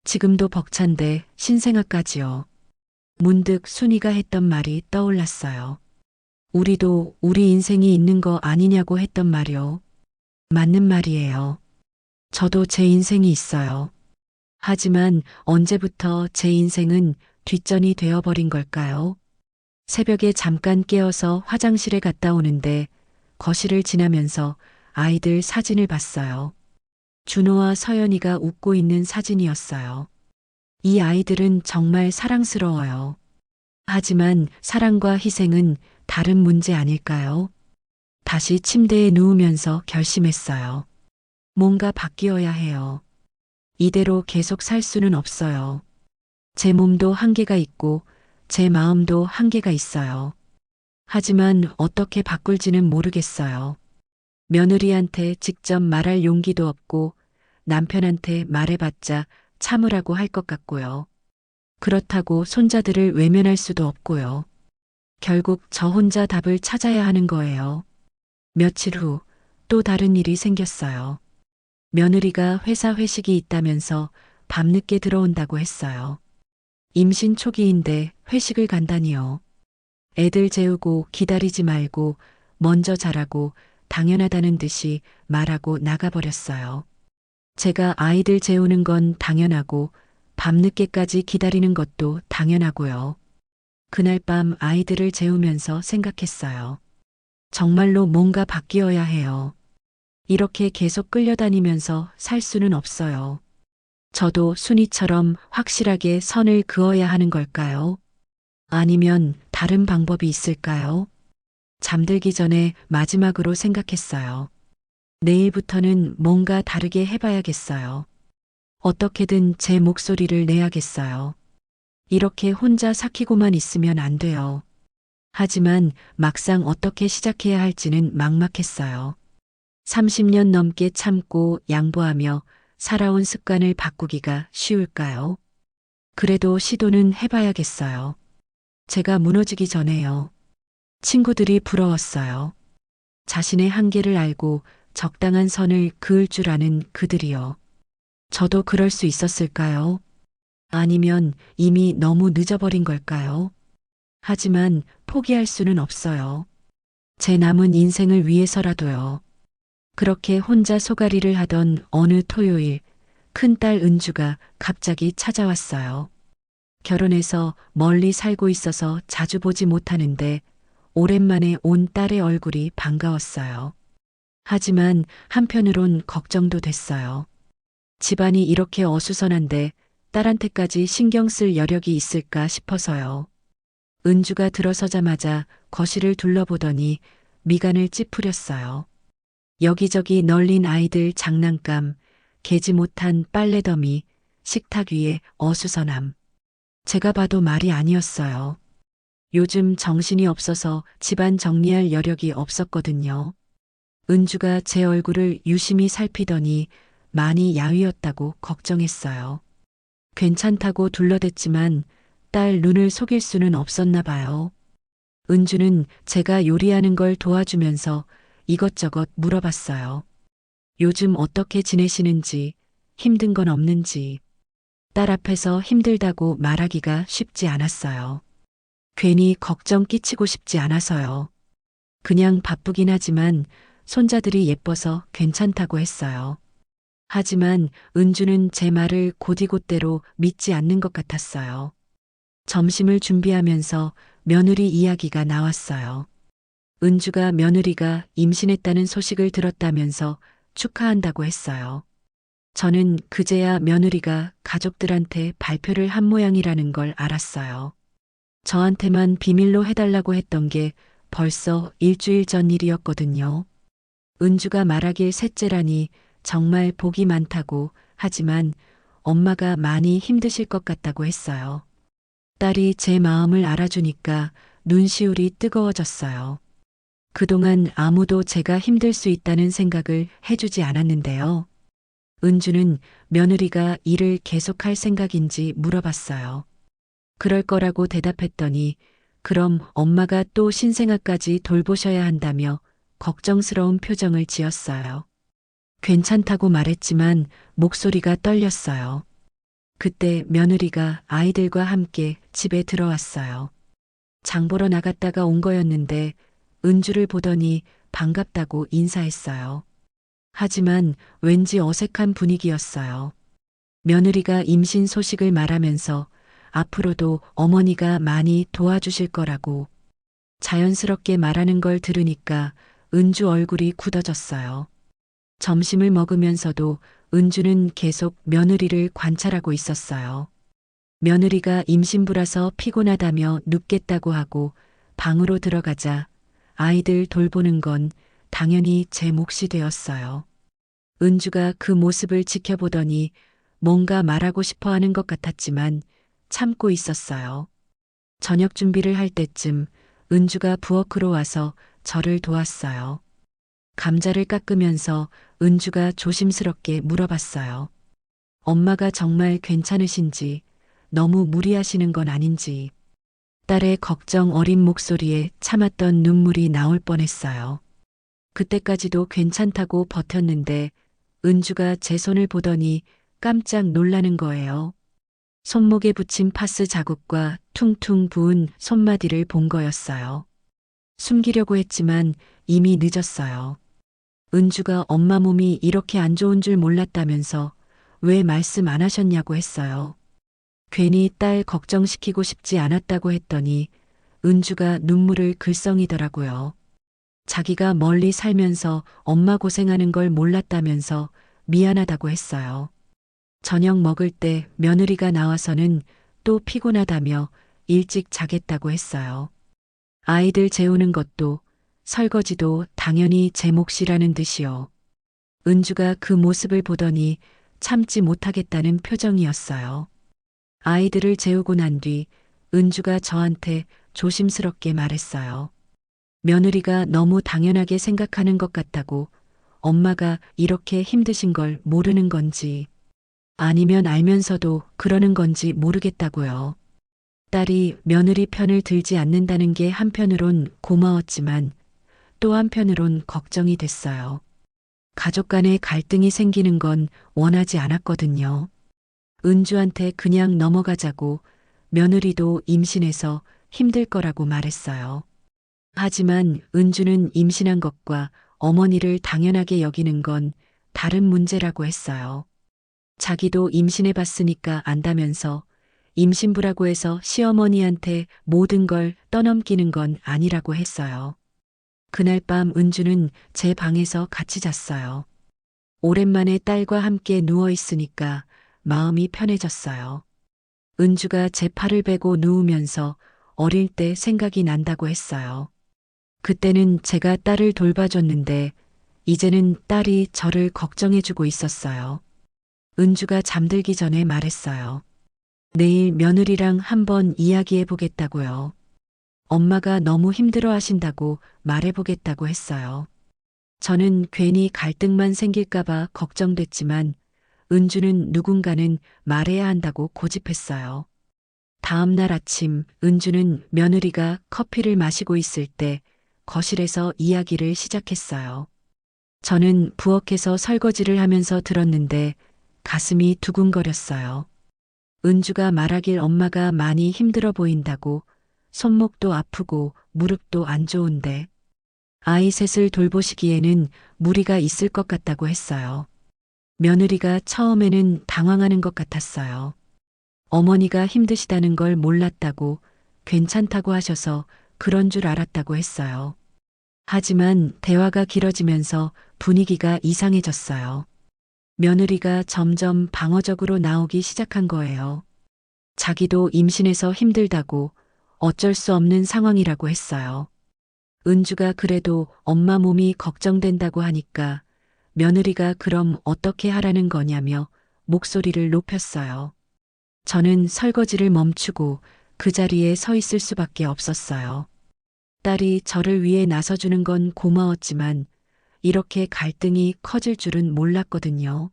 지금도 벅찬데 신생아까지요. 문득 순이가 했던 말이 떠올랐어요. 우리도 우리 인생이 있는 거 아니냐고 했던 말이요. 맞는 말이에요. 저도 제 인생이 있어요. 하지만 언제부터 제 인생은 뒷전이 되어버린 걸까요? 새벽에 잠깐 깨어서 화장실에 갔다 오는데 거실을 지나면서 아이들 사진을 봤어요. 준호와 서연이가 웃고 있는 사진이었어요. 이 아이들은 정말 사랑스러워요. 하지만 사랑과 희생은 다른 문제 아닐까요? 다시 침대에 누우면서 결심했어요. 뭔가 바뀌어야 해요. 이대로 계속 살 수는 없어요. 제 몸도 한계가 있고 제 마음도 한계가 있어요. 하지만 어떻게 바꿀지는 모르겠어요. 며느리한테 직접 말할 용기도 없고 남편한테 말해봤자 참으라고 할 것 같고요. 그렇다고 손자들을 외면할 수도 없고요. 결국 저 혼자 답을 찾아야 하는 거예요. 며칠 후 또 다른 일이 생겼어요. 며느리가 회사 회식이 있다면서 밤늦게 들어온다고 했어요. 임신 초기인데 회식을 간다니요. 애들 재우고 기다리지 말고 먼저 자라고 당연하다는 듯이 말하고 나가버렸어요. 제가 아이들 재우는 건 당연하고 밤늦게까지 기다리는 것도 당연하고요. 그날 밤 아이들을 재우면서 생각했어요. 정말로 뭔가 바뀌어야 해요. 이렇게 계속 끌려다니면서 살 수는 없어요. 저도 순이처럼 확실하게 선을 그어야 하는 걸까요? 아니면 다른 방법이 있을까요? 잠들기 전에 마지막으로 생각했어요. 내일부터는 뭔가 다르게 해봐야겠어요. 어떻게든 제 목소리를 내야겠어요. 이렇게 혼자 삭히고만 있으면 안 돼요. 하지만 막상 어떻게 시작해야 할지는 막막했어요. 30년 넘게 참고 양보하며 살아온 습관을 바꾸기가 쉬울까요? 그래도 시도는 해봐야겠어요. 제가 무너지기 전에요. 친구들이 부러웠어요. 자신의 한계를 알고 적당한 선을 그을 줄 아는 그들이요. 저도 그럴 수 있었을까요? 아니면 이미 너무 늦어버린 걸까요? 하지만 포기할 수는 없어요. 제 남은 인생을 위해서라도요. 그렇게 혼자 소가리를 하던 어느 토요일, 큰딸 은주가 갑자기 찾아왔어요. 결혼해서 멀리 살고 있어서 자주 보지 못하는데 오랜만에 온 딸의 얼굴이 반가웠어요. 하지만 한편으론 걱정도 됐어요. 집안이 이렇게 어수선한데 딸한테까지 신경 쓸 여력이 있을까 싶어서요. 은주가 들어서자마자 거실을 둘러보더니 미간을 찌푸렸어요. 여기저기 널린 아이들 장난감, 개지 못한 빨래더미, 식탁 위에 어수선함. 제가 봐도 말이 아니었어요. 요즘 정신이 없어서 집안 정리할 여력이 없었거든요. 은주가 제 얼굴을 유심히 살피더니 많이 야위었다고 걱정했어요. 괜찮다고 둘러댔지만 딸 눈을 속일 수는 없었나 봐요. 은주는 제가 요리하는 걸 도와주면서 이것저것 물어봤어요. 요즘 어떻게 지내시는지, 힘든 건 없는지. 딸 앞에서 힘들다고 말하기가 쉽지 않았어요. 괜히 걱정 끼치고 싶지 않아서요. 그냥 바쁘긴 하지만 손자들이 예뻐서 괜찮다고 했어요. 하지만 은주는 제 말을 곧이곧대로 믿지 않는 것 같았어요. 점심을 준비하면서 며느리 이야기가 나왔어요. 은주가 며느리가 임신했다는 소식을 들었다면서 축하한다고 했어요. 저는 그제야 며느리가 가족들한테 발표를 한 모양이라는 걸 알았어요. 저한테만 비밀로 해달라고 했던 게 벌써 일주일 전 일이었거든요. 은주가 말하길 셋째라니 정말 복이 많다고, 하지만 엄마가 많이 힘드실 것 같다고 했어요. 딸이 제 마음을 알아주니까 눈시울이 뜨거워졌어요. 그동안 아무도 제가 힘들 수 있다는 생각을 해주지 않았는데요. 은주는 며느리가 일을 계속할 생각인지 물어봤어요. 그럴 거라고 대답했더니 그럼 엄마가 또 신생아까지 돌보셔야 한다며 걱정스러운 표정을 지었어요. 괜찮다고 말했지만 목소리가 떨렸어요. 그때 며느리가 아이들과 함께 집에 들어왔어요. 장 보러 나갔다가 온 거였는데 은주를 보더니 반갑다고 인사했어요. 하지만 왠지 어색한 분위기였어요. 며느리가 임신 소식을 말하면서 앞으로도 어머니가 많이 도와주실 거라고 자연스럽게 말하는 걸 들으니까 은주 얼굴이 굳어졌어요. 점심을 먹으면서도 은주는 계속 며느리를 관찰하고 있었어요. 며느리가 임신부라서 피곤하다며 눕겠다고 하고 방으로 들어가자 아이들 돌보는 건 당연히 제 몫이 되었어요. 은주가 그 모습을 지켜보더니 뭔가 말하고 싶어 하는 것 같았지만 참고 있었어요. 저녁 준비를 할 때쯤 은주가 부엌으로 와서 저를 도왔어요. 감자를 깎으면서 은주가 조심스럽게 물어봤어요. 엄마가 정말 괜찮으신지, 너무 무리하시는 건 아닌지. 딸의 걱정 어린 목소리에 참았던 눈물이 나올 뻔했어요. 그때까지도 괜찮다고 버텼는데 은주가 제 손을 보더니 깜짝 놀라는 거예요. 손목에 붙인 파스 자국과 퉁퉁 부은 손마디를 본 거였어요. 숨기려고 했지만 이미 늦었어요. 은주가 엄마 몸이 이렇게 안 좋은 줄 몰랐다면서 왜 말씀 안 하셨냐고 했어요. 괜히 딸 걱정시키고 싶지 않았다고 했더니 은주가 눈물을 글썽이더라고요. 자기가 멀리 살면서 엄마 고생하는 걸 몰랐다면서 미안하다고 했어요. 저녁 먹을 때 며느리가 나와서는 또 피곤하다며 일찍 자겠다고 했어요. 아이들 재우는 것도 설거지도 당연히 제 몫이라는 듯이요. 은주가 그 모습을 보더니 참지 못하겠다는 표정이었어요. 아이들을 재우고 난 뒤 은주가 저한테 조심스럽게 말했어요. 며느리가 너무 당연하게 생각하는 것 같다고 엄마가 이렇게 힘드신 걸 모르는 건지 아니면 알면서도 그러는 건지 모르겠다고요. 딸이 며느리 편을 들지 않는다는 게 한편으론 고마웠지만 또 한편으론 걱정이 됐어요. 가족 간에 갈등이 생기는 건 원하지 않았거든요. 은주한테 그냥 넘어가자고 며느리도 임신해서 힘들 거라고 말했어요. 하지만 은주는 임신한 것과 어머니를 당연하게 여기는 건 다른 문제라고 했어요. 자기도 임신해 봤으니까 안다면서 임신부라고 해서 시어머니한테 모든 걸 떠넘기는 건 아니라고 했어요. 그날 밤 은주는 제 방에서 같이 잤어요. 오랜만에 딸과 함께 누워 있으니까 마음이 편해졌어요. 은주가 제 팔을 베고 누우면서 어릴 때 생각이 난다고 했어요. 그때는 제가 딸을 돌봐줬는데 이제는 딸이 저를 걱정해주고 있었어요. 은주가 잠들기 전에 말했어요. 내일 며느리랑 한번 이야기해 보겠다고요. 엄마가 너무 힘들어 하신다고 말해보겠다고 했어요. 저는 괜히 갈등만 생길까봐 걱정됐지만 은주는 누군가는 말해야 한다고 고집했어요. 다음 날 아침 은주는 며느리가 커피를 마시고 있을 때 거실에서 이야기를 시작했어요. 저는 부엌에서 설거지를 하면서 들었는데 가슴이 두근거렸어요. 은주가 말하길 엄마가 많이 힘들어 보인다고 손목도 아프고 무릎도 안 좋은데 아이 셋을 돌보시기에는 무리가 있을 것 같다고 했어요. 며느리가 처음에는 당황하는 것 같았어요. 어머니가 힘드시다는 걸 몰랐다고 괜찮다고 하셔서 그런 줄 알았다고 했어요. 하지만 대화가 길어지면서 분위기가 이상해졌어요. 며느리가 점점 방어적으로 나오기 시작한 거예요. 자기도 임신해서 힘들다고 어쩔 수 없는 상황이라고 했어요. 은주가 그래도 엄마 몸이 걱정된다고 하니까 며느리가 그럼 어떻게 하라는 거냐며 목소리를 높였어요. 저는 설거지를 멈추고 그 자리에 서 있을 수밖에 없었어요. 딸이 저를 위해 나서주는 건 고마웠지만 이렇게 갈등이 커질 줄은 몰랐거든요.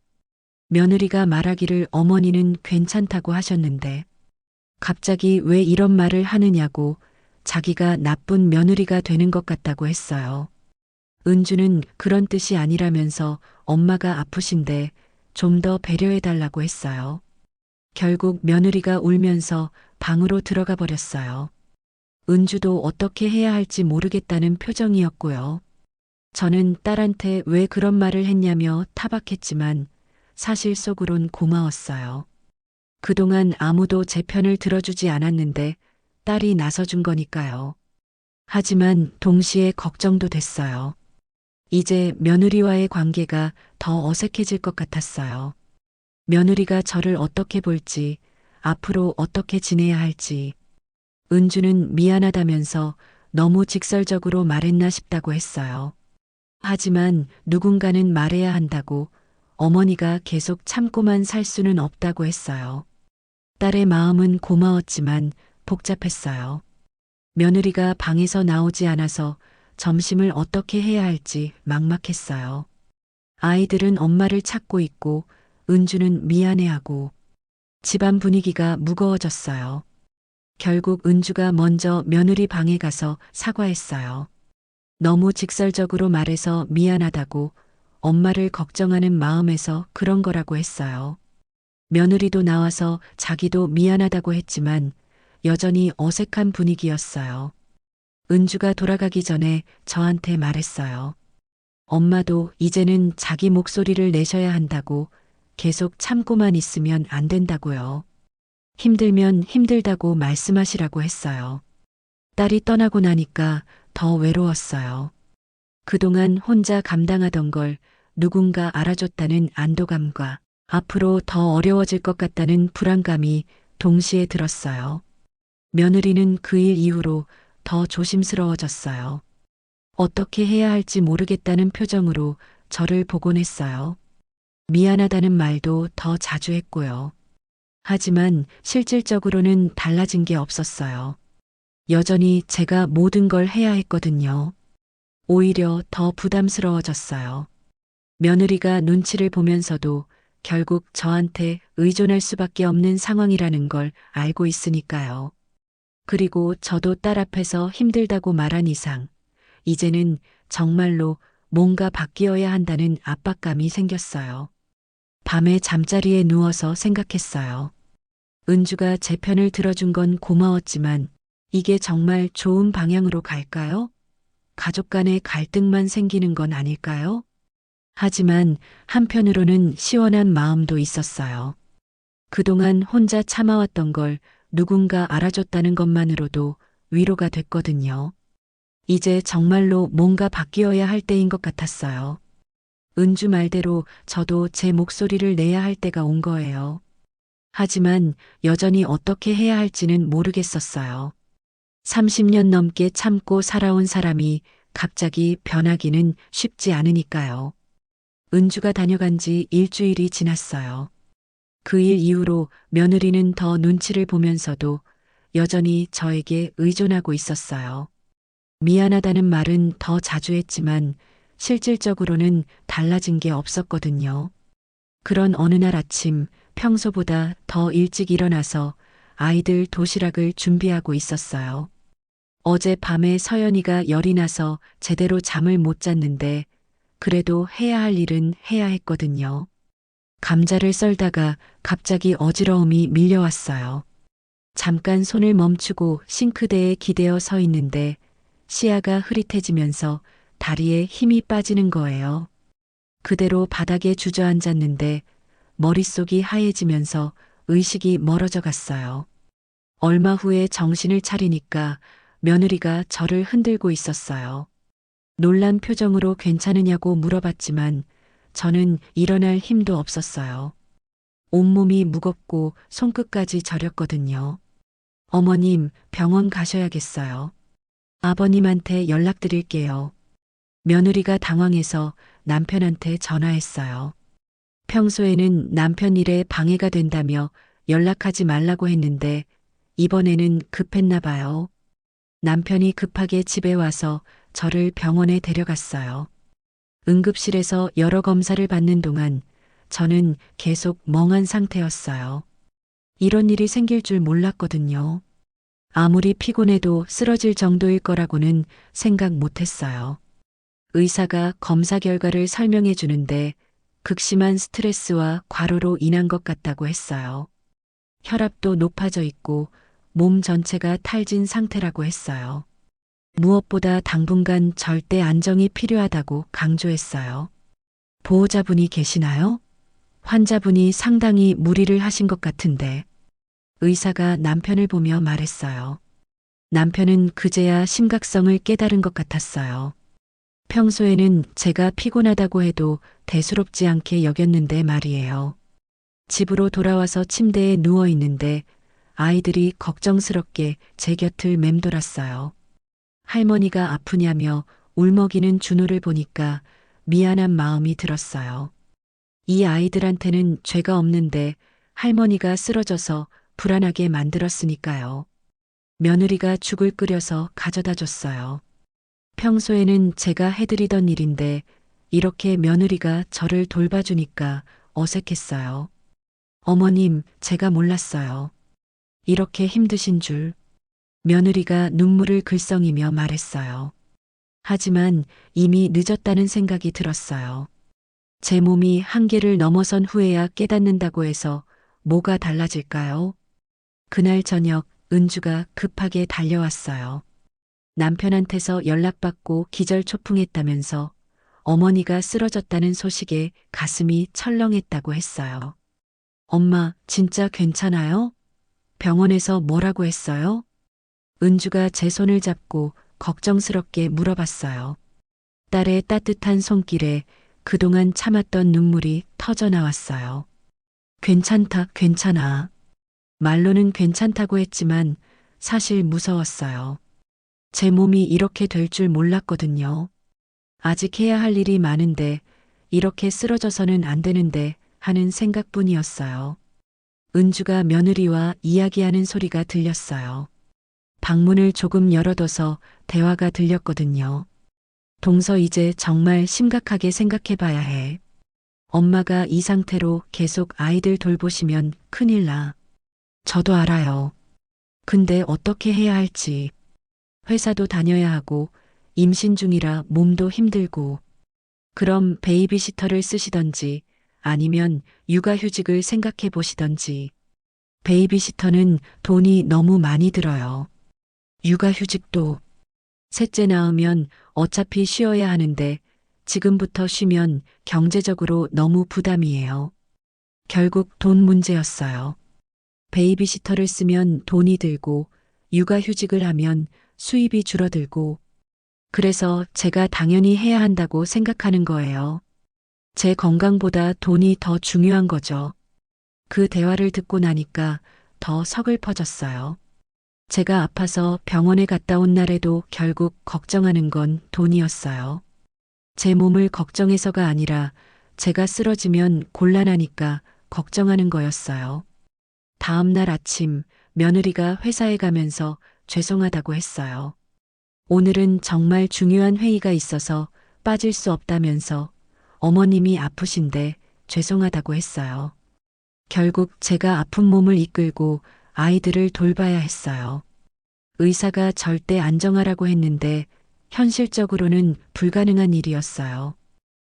며느리가 말하기를 어머니는 괜찮다고 하셨는데 갑자기 왜 이런 말을 하느냐고 자기가 나쁜 며느리가 되는 것 같다고 했어요. 은주는 그런 뜻이 아니라면서 엄마가 아프신데 좀 더 배려해달라고 했어요. 결국 며느리가 울면서 방으로 들어가 버렸어요. 은주도 어떻게 해야 할지 모르겠다는 표정이었고요. 저는 딸한테 왜 그런 말을 했냐며 타박했지만 사실 속으론 고마웠어요. 그동안 아무도 제 편을 들어주지 않았는데 딸이 나서준 거니까요. 하지만 동시에 걱정도 됐어요. 이제 며느리와의 관계가 더 어색해질 것 같았어요. 며느리가 저를 어떻게 볼지, 앞으로 어떻게 지내야 할지. 은주는 미안하다면서 너무 직설적으로 말했나 싶다고 했어요. 하지만 누군가는 말해야 한다고 어머니가 계속 참고만 살 수는 없다고 했어요. 딸의 마음은 고마웠지만 복잡했어요. 며느리가 방에서 나오지 않아서 점심을 어떻게 해야 할지 막막했어요. 아이들은 엄마를 찾고 있고 은주는 미안해하고 집안 분위기가 무거워졌어요. 결국 은주가 먼저 며느리 방에 가서 사과했어요. 너무 직설적으로 말해서 미안하다고, 엄마를 걱정하는 마음에서 그런 거라고 했어요. 며느리도 나와서 자기도 미안하다고 했지만 여전히 어색한 분위기였어요. 은주가 돌아가기 전에 저한테 말했어요. 엄마도 이제는 자기 목소리를 내셔야 한다고, 계속 참고만 있으면 안 된다고요. 힘들면 힘들다고 말씀하시라고 했어요. 딸이 떠나고 나니까 더 외로웠어요. 그동안 혼자 감당하던 걸 누군가 알아줬다는 안도감과 앞으로 더 어려워질 것 같다는 불안감이 동시에 들었어요. 며느리는 그 일 이후로 더 조심스러워졌어요. 어떻게 해야 할지 모르겠다는 표정으로 저를 보곤 했어요. 미안하다는 말도 더 자주 했고요. 하지만 실질적으로는 달라진 게 없었어요. 여전히 제가 모든 걸 해야 했거든요. 오히려 더 부담스러워졌어요. 며느리가 눈치를 보면서도 결국 저한테 의존할 수밖에 없는 상황이라는 걸 알고 있으니까요. 그리고 저도 딸 앞에서 힘들다고 말한 이상, 이제는 정말로 뭔가 바뀌어야 한다는 압박감이 생겼어요. 밤에 잠자리에 누워서 생각했어요. 은주가 제 편을 들어준 건 고마웠지만 이게 정말 좋은 방향으로 갈까요? 가족 간의 갈등만 생기는 건 아닐까요? 하지만 한편으로는 시원한 마음도 있었어요. 그동안 혼자 참아왔던 걸 누군가 알아줬다는 것만으로도 위로가 됐거든요. 이제 정말로 뭔가 바뀌어야 할 때인 것 같았어요. 은주 말대로 저도 제 목소리를 내야 할 때가 온 거예요. 하지만 여전히 어떻게 해야 할지는 모르겠었어요. 30년 넘게 참고 살아온 사람이 갑자기 변하기는 쉽지 않으니까요. 은주가 다녀간 지 일주일이 지났어요. 그 일 이후로 며느리는 더 눈치를 보면서도 여전히 저에게 의존하고 있었어요. 미안하다는 말은 더 자주 했지만 실질적으로는 달라진 게 없었거든요. 그런 어느 날 아침 평소보다 더 일찍 일어나서 아이들 도시락을 준비하고 있었어요. 어제 밤에 서연이가 열이 나서 제대로 잠을 못 잤는데 그래도 해야 할 일은 해야 했거든요. 감자를 썰다가 갑자기 어지러움이 밀려왔어요. 잠깐 손을 멈추고 싱크대에 기대어 서 있는데 시야가 흐릿해지면서 다리에 힘이 빠지는 거예요. 그대로 바닥에 주저앉았는데 머릿속이 하얘지면서 의식이 멀어져 갔어요. 얼마 후에 정신을 차리니까 며느리가 저를 흔들고 있었어요. 놀란 표정으로 괜찮으냐고 물어봤지만 저는 일어날 힘도 없었어요. 온몸이 무겁고 손끝까지 저렸거든요. 어머님, 병원 가셔야겠어요. 아버님한테 연락드릴게요. 며느리가 당황해서 남편한테 전화했어요. 평소에는 남편 일에 방해가 된다며 연락하지 말라고 했는데 이번에는 급했나 봐요. 남편이 급하게 집에 와서 저를 병원에 데려갔어요. 응급실에서 여러 검사를 받는 동안 저는 계속 멍한 상태였어요. 이런 일이 생길 줄 몰랐거든요. 아무리 피곤해도 쓰러질 정도일 거라고는 생각 못 했어요. 의사가 검사 결과를 설명해 주는데 극심한 스트레스와 과로로 인한 것 같다고 했어요. 혈압도 높아져 있고 몸 전체가 탈진 상태라고 했어요. 무엇보다 당분간 절대 안정이 필요하다고 강조했어요. 보호자분이 계시나요? 환자분이 상당히 무리를 하신 것 같은데. 의사가 남편을 보며 말했어요. 남편은 그제야 심각성을 깨달은 것 같았어요. 평소에는 제가 피곤하다고 해도 대수롭지 않게 여겼는데 말이에요. 집으로 돌아와서 침대에 누워 있는데 아이들이 걱정스럽게 제 곁을 맴돌았어요. 할머니가 아프냐며 울먹이는 준호를 보니까 미안한 마음이 들었어요. 이 아이들한테는 죄가 없는데 할머니가 쓰러져서 불안하게 만들었으니까요. 며느리가 죽을 끓여서 가져다 줬어요. 평소에는 제가 해드리던 일인데 이렇게 며느리가 저를 돌봐주니까 어색했어요. 어머님, 제가 몰랐어요. 이렇게 힘드신 줄. 며느리가 눈물을 글썽이며 말했어요. 하지만 이미 늦었다는 생각이 들었어요. 제 몸이 한계를 넘어선 후에야 깨닫는다고 해서 뭐가 달라질까요? 그날 저녁 은주가 급하게 달려왔어요. 남편한테서 연락받고 기절초풍했다면서 어머니가 쓰러졌다는 소식에 가슴이 철렁했다고 했어요. 엄마, 진짜 괜찮아요? 병원에서 뭐라고 했어요? 은주가 제 손을 잡고 걱정스럽게 물어봤어요. 딸의 따뜻한 손길에 그동안 참았던 눈물이 터져 나왔어요. 괜찮다, 괜찮아. 말로는 괜찮다고 했지만 사실 무서웠어요. 제 몸이 이렇게 될 줄 몰랐거든요. 아직 해야 할 일이 많은데 이렇게 쓰러져서는 안 되는데 하는 생각뿐이었어요. 은주가 며느리와 이야기하는 소리가 들렸어요. 방문을 조금 열어둬서 대화가 들렸거든요. 동서 이제 정말 심각하게 생각해 봐야 해. 엄마가 이 상태로 계속 아이들 돌보시면 큰일 나. 저도 알아요. 근데 어떻게 해야 할지. 회사도 다녀야 하고 임신 중이라 몸도 힘들고. 그럼 베이비시터를 쓰시던지 아니면 육아휴직을 생각해 보시던지. 베이비시터는 돈이 너무 많이 들어요. 육아휴직도. 셋째 낳으면 어차피 쉬어야 하는데 지금부터 쉬면 경제적으로 너무 부담이에요. 결국 돈 문제였어요. 베이비시터를 쓰면 돈이 들고 육아휴직을 하면 수입이 줄어들고 그래서 제가 당연히 해야 한다고 생각하는 거예요. 제 건강보다 돈이 더 중요한 거죠. 그 대화를 듣고 나니까 더 서글퍼졌어요. 제가 아파서 병원에 갔다 온 날에도 결국 걱정하는 건 돈이었어요. 제 몸을 걱정해서가 아니라 제가 쓰러지면 곤란하니까 걱정하는 거였어요. 다음 날 아침 며느리가 회사에 가면서 죄송하다고 했어요. 오늘은 정말 중요한 회의가 있어서 빠질 수 없다면서 어머님이 아프신데 죄송하다고 했어요. 결국 제가 아픈 몸을 이끌고 아이들을 돌봐야 했어요. 의사가 절대 안정하라고 했는데 현실적으로는 불가능한 일이었어요.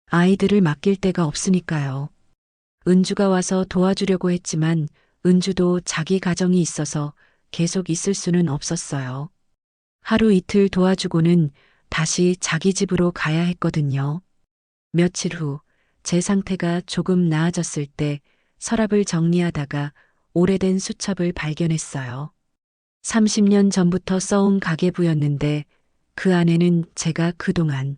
아이들을 맡길 데가 없으니까요. 은주가 와서 도와주려고 했지만 은주도 자기 가정이 있어서 계속 있을 수는 없었어요. 하루 이틀 도와주고는 다시 자기 집으로 가야 했거든요. 며칠 후 제 상태가 조금 나아졌을 때 서랍을 정리하다가 오래된 수첩을 발견했어요. 30년 전부터 써온 가계부였는데 그 안에는 제가 그동안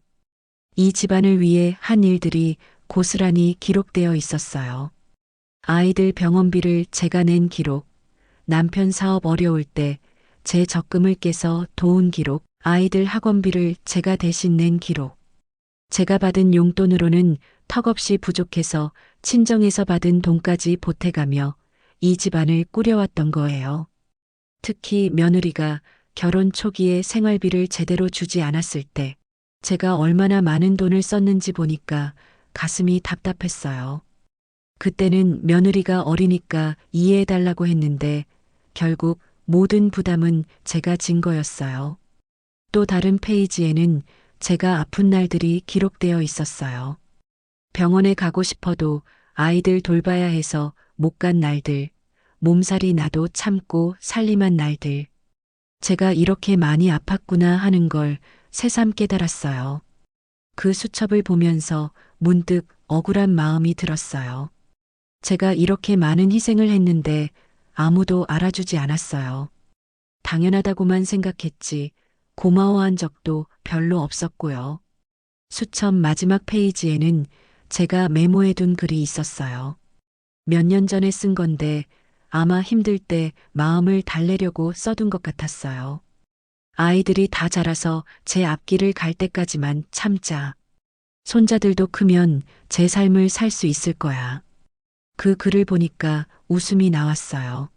이 집안을 위해 한 일들이 고스란히 기록되어 있었어요. 아이들 병원비를 제가 낸 기록, 남편 사업 어려울 때 제 적금을 깨서 도운 기록, 아이들 학원비를 제가 대신 낸 기록. 제가 받은 용돈으로는 턱없이 부족해서 친정에서 받은 돈까지 보태가며 이 집안을 꾸려왔던 거예요. 특히 며느리가 결혼 초기에 생활비를 제대로 주지 않았을 때 제가 얼마나 많은 돈을 썼는지 보니까 가슴이 답답했어요. 그때는 며느리가 어리니까 이해해달라고 했는데 결국 모든 부담은 제가 진 거였어요. 또 다른 페이지에는 제가 아픈 날들이 기록되어 있었어요. 병원에 가고 싶어도 아이들 돌봐야 해서 못 간 날들, 몸살이 나도 참고 살림한 날들. 제가 이렇게 많이 아팠구나 하는 걸 새삼 깨달았어요. 그 수첩을 보면서 문득 억울한 마음이 들었어요. 제가 이렇게 많은 희생을 했는데 아무도 알아주지 않았어요. 당연하다고만 생각했지 고마워한 적도 별로 없었고요. 수첩 마지막 페이지에는 제가 메모해둔 글이 있었어요. 몇 년 전에 쓴 건데 아마 힘들 때 마음을 달래려고 써둔 것 같았어요. 아이들이 다 자라서 제 앞길을 갈 때까지만 참자. 손자들도 크면 제 삶을 살 수 있을 거야. 그 글을 보니까 웃음이 나왔어요.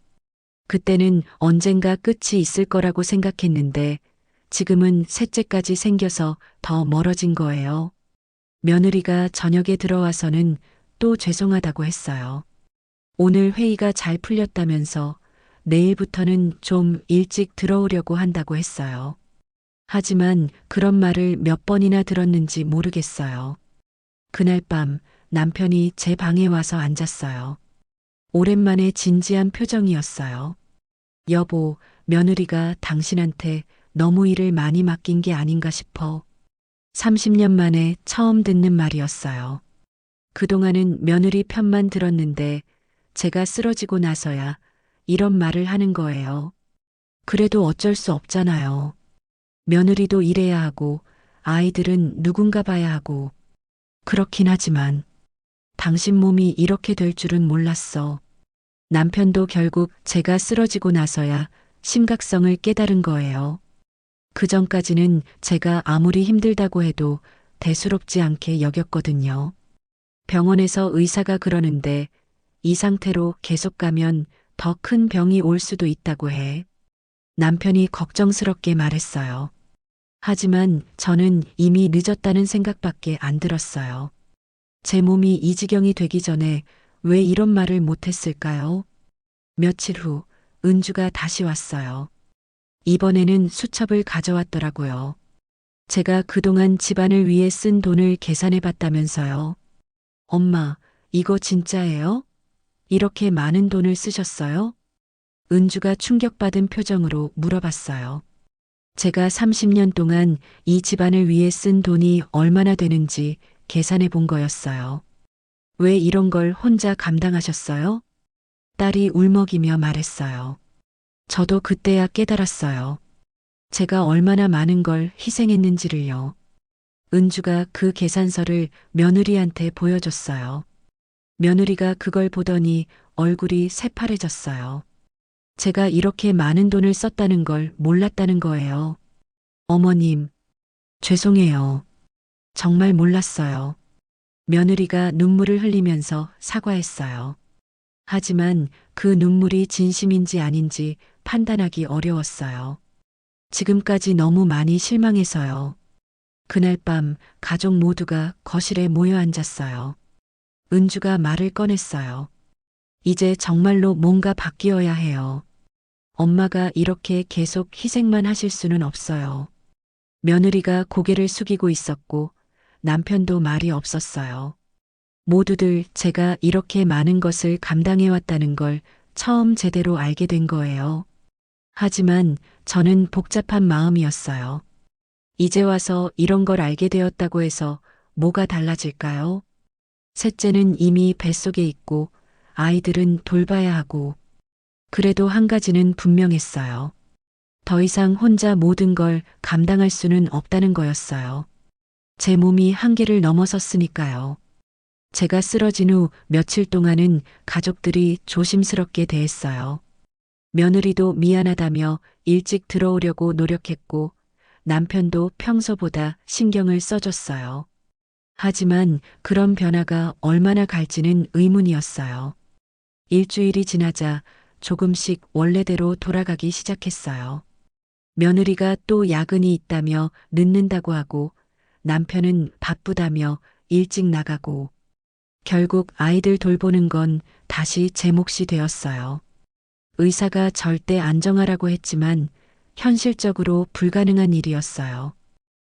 그때는 언젠가 끝이 있을 거라고 생각했는데 지금은 셋째까지 생겨서 더 멀어진 거예요. 며느리가 저녁에 들어와서는 또 죄송하다고 했어요. 오늘 회의가 잘 풀렸다면서 내일부터는 좀 일찍 들어오려고 한다고 했어요. 하지만 그런 말을 몇 번이나 들었는지 모르겠어요. 그날 밤 남편이 제 방에 와서 앉았어요. 오랜만에 진지한 표정이었어요. 여보, 며느리가 당신한테 너무 일을 많이 맡긴 게 아닌가 싶어. 30년 만에 처음 듣는 말이었어요. 그동안은 며느리 편만 들었는데 제가 쓰러지고 나서야 이런 말을 하는 거예요. 그래도 어쩔 수 없잖아요. 며느리도 일해야 하고 아이들은 누군가 봐야 하고 그렇긴 하지만 당신 몸이 이렇게 될 줄은 몰랐어. 남편도 결국 제가 쓰러지고 나서야 심각성을 깨달은 거예요. 그 전까지는 제가 아무리 힘들다고 해도 대수롭지 않게 여겼거든요. 병원에서 의사가 그러는데 이 상태로 계속 가면 더 큰 병이 올 수도 있다고 해. 남편이 걱정스럽게 말했어요. 하지만 저는 이미 늦었다는 생각밖에 안 들었어요. 제 몸이 이 지경이 되기 전에 왜 이런 말을 못했을까요? 며칠 후 은주가 다시 왔어요. 이번에는 수첩을 가져왔더라고요. 제가 그동안 집안을 위해 쓴 돈을 계산해 봤다면서요. 엄마, 이거 진짜예요? 이렇게 많은 돈을 쓰셨어요? 은주가 충격받은 표정으로 물어봤어요. 제가 30년 동안 이 집안을 위해 쓴 돈이 얼마나 되는지 계산해 본 거였어요. 왜 이런 걸 혼자 감당하셨어요? 딸이 울먹이며 말했어요. 저도 그때야 깨달았어요. 제가 얼마나 많은 걸 희생했는지를요. 은주가 그 계산서를 며느리한테 보여줬어요. 며느리가 그걸 보더니 얼굴이 새파래졌어요. 제가 이렇게 많은 돈을 썼다는 걸 몰랐다는 거예요. 어머님, 죄송해요. 정말 몰랐어요. 며느리가 눈물을 흘리면서 사과했어요. 하지만 그 눈물이 진심인지 아닌지 판단하기 어려웠어요. 지금까지 너무 많이 실망해서요. 그날 밤 가족 모두가 거실에 모여 앉았어요. 은주가 말을 꺼냈어요. 이제 정말로 뭔가 바뀌어야 해요. 엄마가 이렇게 계속 희생만 하실 수는 없어요. 며느리가 고개를 숙이고 있었고 남편도 말이 없었어요. 모두들 제가 이렇게 많은 것을 감당해왔다는 걸 처음 제대로 알게 된 거예요. 하지만 저는 복잡한 마음이었어요. 이제 와서 이런 걸 알게 되었다고 해서 뭐가 달라질까요? 셋째는 이미 뱃속에 있고 아이들은 돌봐야 하고 그래도 한 가지는 분명했어요. 더 이상 혼자 모든 걸 감당할 수는 없다는 거였어요. 제 몸이 한계를 넘어섰으니까요. 제가 쓰러진 후 며칠 동안은 가족들이 조심스럽게 대했어요. 며느리도 미안하다며 일찍 들어오려고 노력했고 남편도 평소보다 신경을 써줬어요. 하지만 그런 변화가 얼마나 갈지는 의문이었어요. 일주일이 지나자 조금씩 원래대로 돌아가기 시작했어요. 며느리가 또 야근이 있다며 늦는다고 하고 남편은 바쁘다며 일찍 나가고 결국 아이들 돌보는 건 다시 제 몫이 되었어요. 의사가 절대 안정하라고 했지만 현실적으로 불가능한 일이었어요.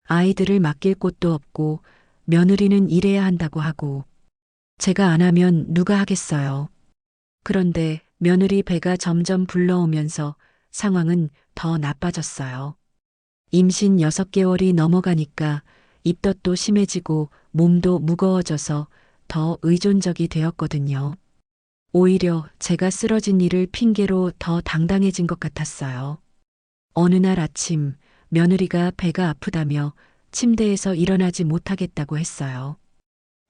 아이들을 맡길 곳도 없고 며느리는 일해야 한다고 하고 제가 안 하면 누가 하겠어요. 그런데 며느리 배가 점점 불러오면서 상황은 더 나빠졌어요. 임신 6개월이 넘어가니까 입덧도 심해지고 몸도 무거워져서 더 의존적이 되었거든요. 오히려 제가 쓰러진 일을 핑계로 더 당당해진 것 같았어요. 어느 날 아침 며느리가 배가 아프다며 침대에서 일어나지 못하겠다고 했어요.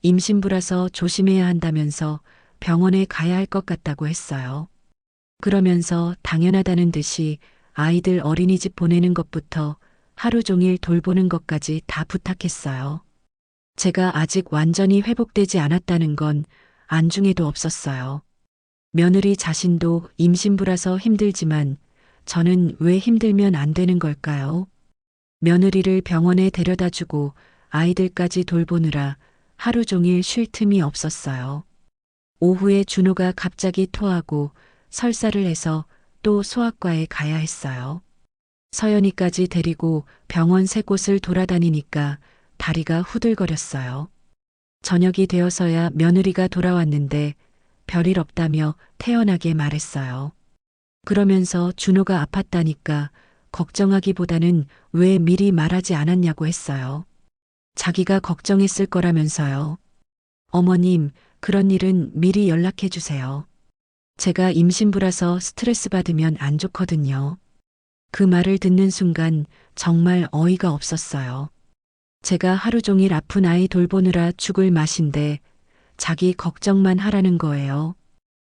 임신부라서 조심해야 한다면서 병원에 가야 할 것 같다고 했어요. 그러면서 당연하다는 듯이 아이들 어린이집 보내는 것부터 하루 종일 돌보는 것까지 다 부탁했어요. 제가 아직 완전히 회복되지 않았다는 건 안중에도 없었어요. 며느리 자신도 임신부라서 힘들지만 저는 왜 힘들면 안 되는 걸까요? 며느리를 병원에 데려다 주고 아이들까지 돌보느라 하루 종일 쉴 틈이 없었어요. 오후에 준호가 갑자기 토하고 설사를 해서 또 소아과에 가야 했어요. 서연이까지 데리고 병원 세 곳을 돌아다니니까 다리가 후들거렸어요. 저녁이 되어서야 며느리가 돌아왔는데 별일 없다며 태연하게 말했어요. 그러면서 준호가 아팠다니까 걱정하기보다는 왜 미리 말하지 않았냐고 했어요. 자기가 걱정했을 거라면서요. 어머님, 그런 일은 미리 연락해 주세요. 제가 임신부라서 스트레스 받으면 안 좋거든요. 그 말을 듣는 순간 정말 어이가 없었어요. 제가 하루 종일 아픈 아이 돌보느라 죽을 맛인데 자기 걱정만 하라는 거예요.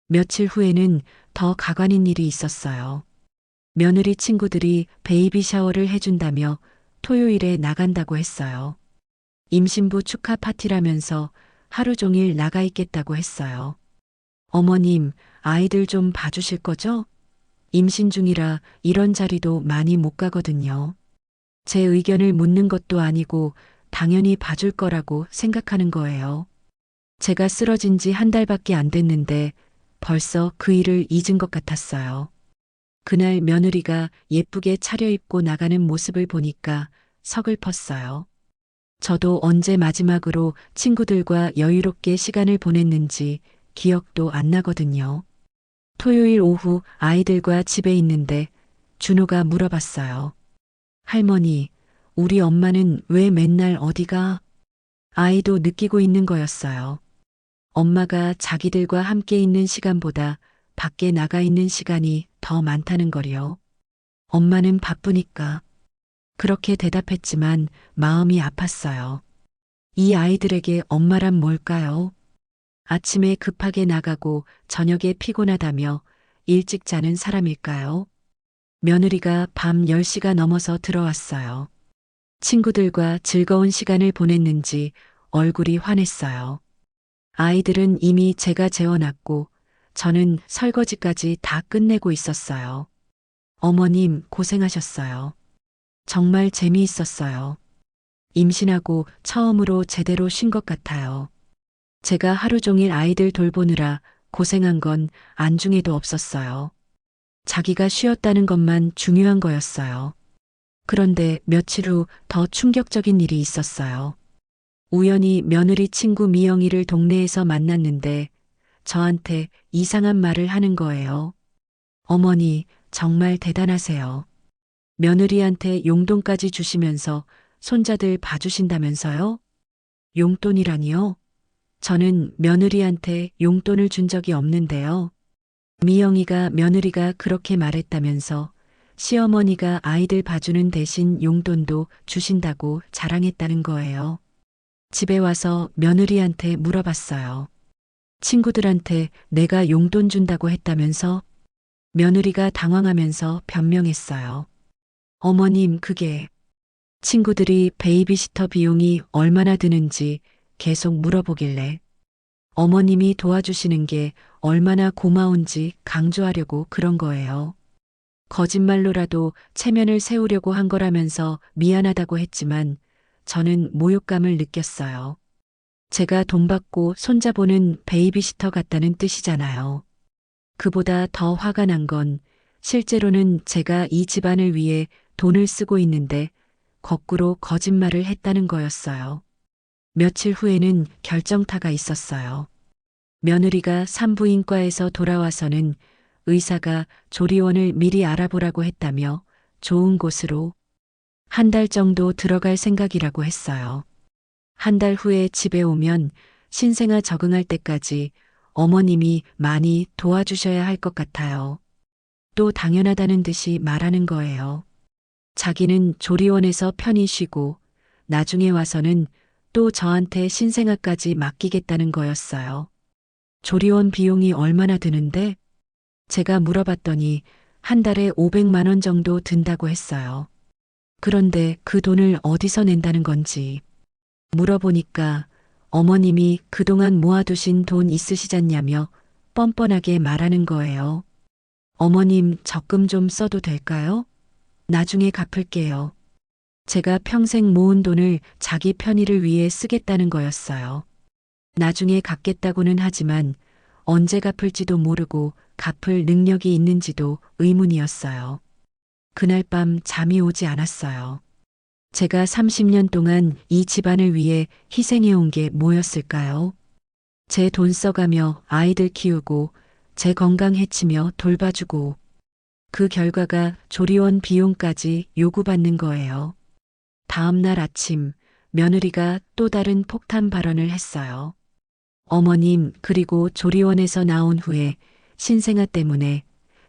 며칠 후에는 더 가관인 일이 있었어요. 며느리 친구들이 베이비 샤워를 해준다며 토요일에 나간다고 했어요. 임신부 축하 파티라면서 하루 종일 나가 있겠다고 했어요. 어머님, 아이들 좀 봐주실 거죠? 임신 중이라 이런 자리도 많이 못 가거든요. 제 의견을 묻는 것도 아니고 당연히 봐줄 거라고 생각하는 거예요. 제가 쓰러진 지 한 달밖에 안 됐는데 벌써 그 일을 잊은 것 같았어요. 그날 며느리가 예쁘게 차려입고 나가는 모습을 보니까 서글펐어요. 저도 언제 마지막으로 친구들과 여유롭게 시간을 보냈는지 기억도 안 나거든요. 토요일 오후 아이들과 집에 있는데 준호가 물어봤어요. 할머니, 우리 엄마는 왜 맨날 어디가? 아이도 느끼고 있는 거였어요. 엄마가 자기들과 함께 있는 시간보다 밖에 나가 있는 시간이 더 많다는 거리요. 엄마는 바쁘니까. 그렇게 대답했지만 마음이 아팠어요. 이 아이들에게 엄마란 뭘까요? 아침에 급하게 나가고 저녁에 피곤하다며 일찍 자는 사람일까요? 며느리가 밤 10시가 넘어서 들어왔어요. 친구들과 즐거운 시간을 보냈는지 얼굴이 환했어요. 아이들은 이미 제가 재워놨고 저는 설거지까지 다 끝내고 있었어요. 어머님 고생하셨어요. 정말 재미있었어요. 임신하고 처음으로 제대로 쉰 것 같아요. 제가 하루 종일 아이들 돌보느라 고생한 건 안중에도 없었어요. 자기가 쉬었다는 것만 중요한 거였어요. 그런데 며칠 후 더 충격적인 일이 있었어요. 우연히 며느리 친구 미영이를 동네에서 만났는데 저한테 이상한 말을 하는 거예요. 어머니, 정말 대단하세요. 며느리한테 용돈까지 주시면서 손자들 봐주신다면서요? 용돈이라니요? 저는 며느리한테 용돈을 준 적이 없는데요. 미영이가 며느리가 그렇게 말했다면서 시어머니가 아이들 봐주는 대신 용돈도 주신다고 자랑했다는 거예요. 집에 와서 며느리한테 물어봤어요. 친구들한테 내가 용돈 준다고 했다면서? 며느리가 당황하면서 변명했어요. 어머님, 그게 친구들이 베이비시터 비용이 얼마나 드는지 계속 물어보길래 어머님이 도와주시는 게 얼마나 고마운지 강조하려고 그런 거예요. 거짓말로라도 체면을 세우려고 한 거라면서 미안하다고 했지만 저는 모욕감을 느꼈어요. 제가 돈 받고 손자 보는 베이비시터 같다는 뜻이잖아요. 그보다 더 화가 난 건 실제로는 제가 이 집안을 위해 돈을 쓰고 있는데 거꾸로 거짓말을 했다는 거였어요. 며칠 후에는 결정타가 있었어요. 며느리가 산부인과에서 돌아와서는 의사가 조리원을 미리 알아보라고 했다며 좋은 곳으로 한 달 정도 들어갈 생각이라고 했어요. 한 달 후에 집에 오면 신생아 적응할 때까지 어머님이 많이 도와주셔야 할 것 같아요. 또 당연하다는 듯이 말하는 거예요. 자기는 조리원에서 편히 쉬고 나중에 와서는 또 저한테 신생아까지 맡기겠다는 거였어요. 조리원 비용이 얼마나 드는데? 제가 물어봤더니 한 달에 500만 원 정도 든다고 했어요. 그런데 그 돈을 어디서 낸다는 건지 물어보니까 어머님이 그동안 모아두신 돈 있으시잖냐며 뻔뻔하게 말하는 거예요. 어머님, 적금 좀 써도 될까요? 나중에 갚을게요. 제가 평생 모은 돈을 자기 편의를 위해 쓰겠다는 거였어요. 나중에 갚겠다고는 하지만 언제 갚을지도 모르고 갚을 능력이 있는지도 의문이었어요. 그날 밤 잠이 오지 않았어요. 제가 30년 동안 이 집안을 위해 희생해온 게 뭐였을까요? 제 돈 써가며 아이들 키우고 제 건강 해치며 돌봐주고 그 결과가 조리원 비용까지 요구받는 거예요. 다음 날 아침 며느리가 또 다른 폭탄 발언을 했어요. 어머님, 그리고 조리원에서 나온 후에 신생아 때문에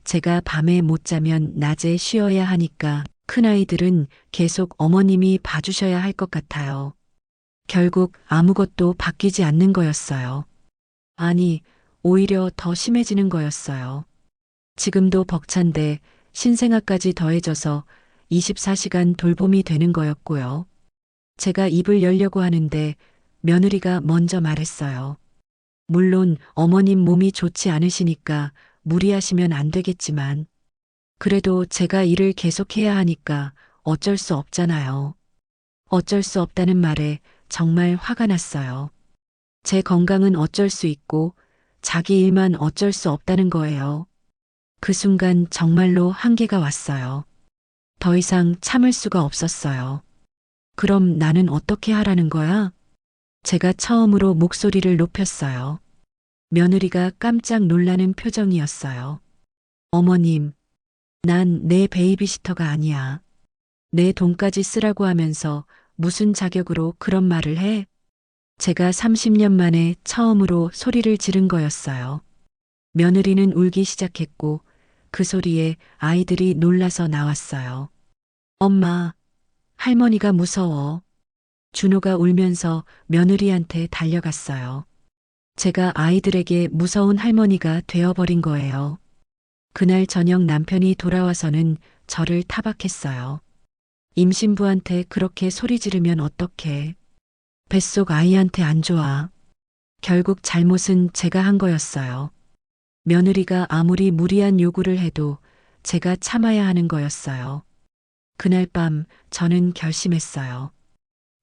제가 밤에 못 자면 낮에 쉬어야 하니까 큰아이들은 계속 어머님이 봐주셔야 할 것 같아요. 결국 아무것도 바뀌지 않는 거였어요. 아니, 오히려 더 심해지는 거였어요. 지금도 벅찬데 신생아까지 더해져서 24시간 돌봄이 되는 거였고요. 제가 입을 열려고 하는데 며느리가 먼저 말했어요. 물론 어머님 몸이 좋지 않으시니까 무리하시면 안 되겠지만 그래도 제가 일을 계속해야 하니까 어쩔 수 없잖아요. 어쩔 수 없다는 말에 정말 화가 났어요. 제 건강은 어쩔 수 있고 자기 일만 어쩔 수 없다는 거예요. 그 순간 정말로 한계가 왔어요. 더 이상 참을 수가 없었어요. 그럼 나는 어떻게 하라는 거야? 제가 처음으로 목소리를 높였어요. 며느리가 깜짝 놀라는 표정이었어요. 어머님, 난 내 베이비시터가 아니야. 내 돈까지 쓰라고 하면서 무슨 자격으로 그런 말을 해? 제가 30년 만에 처음으로 소리를 지른 거였어요. 며느리는 울기 시작했고 그 소리에 아이들이 놀라서 나왔어요. 엄마, 할머니가 무서워. 준호가 울면서 며느리한테 달려갔어요. 제가 아이들에게 무서운 할머니가 되어버린 거예요. 그날 저녁 남편이 돌아와서는 저를 타박했어요. 임신부한테 그렇게 소리 지르면 어떡해. 뱃속 아이한테 안 좋아. 결국 잘못은 제가 한 거였어요. 며느리가 아무리 무리한 요구를 해도 제가 참아야 하는 거였어요. 그날 밤 저는 결심했어요.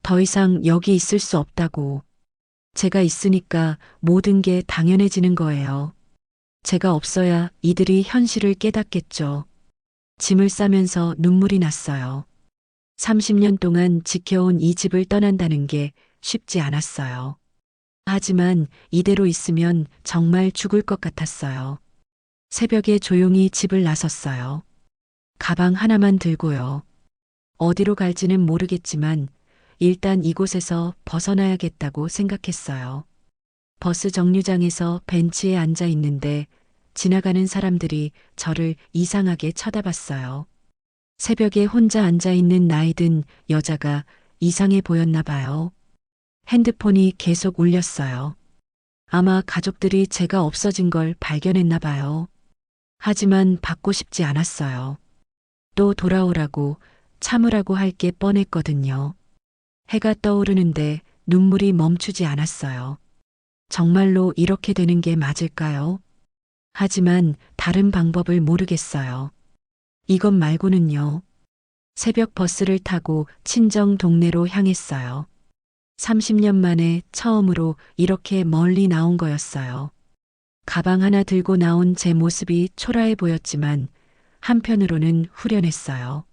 더 이상 여기 있을 수 없다고. 제가 있으니까 모든 게 당연해지는 거예요. 제가 없어야 이들이 현실을 깨닫겠죠. 짐을 싸면서 눈물이 났어요. 30년 동안 지켜온 이 집을 떠난다는 게 쉽지 않았어요. 하지만 이대로 있으면 정말 죽을 것 같았어요. 새벽에 조용히 집을 나섰어요. 가방 하나만 들고요. 어디로 갈지는 모르겠지만 일단 이곳에서 벗어나야겠다고 생각했어요. 버스 정류장에서 벤치에 앉아 있는데 지나가는 사람들이 저를 이상하게 쳐다봤어요. 새벽에 혼자 앉아 있는 나이든 여자가 이상해 보였나 봐요. 핸드폰이 계속 울렸어요. 아마 가족들이 제가 없어진 걸 발견했나 봐요. 하지만 받고 싶지 않았어요. 또 돌아오라고 참으라고 할 게 뻔했거든요. 해가 떠오르는데 눈물이 멈추지 않았어요. 정말로 이렇게 되는 게 맞을까요? 하지만 다른 방법을 모르겠어요. 이것 말고는요. 새벽 버스를 타고 친정 동네로 향했어요. 30년 만에 처음으로 이렇게 멀리 나온 거였어요. 가방 하나 들고 나온 제 모습이 초라해 보였지만 한편으로는 후련했어요.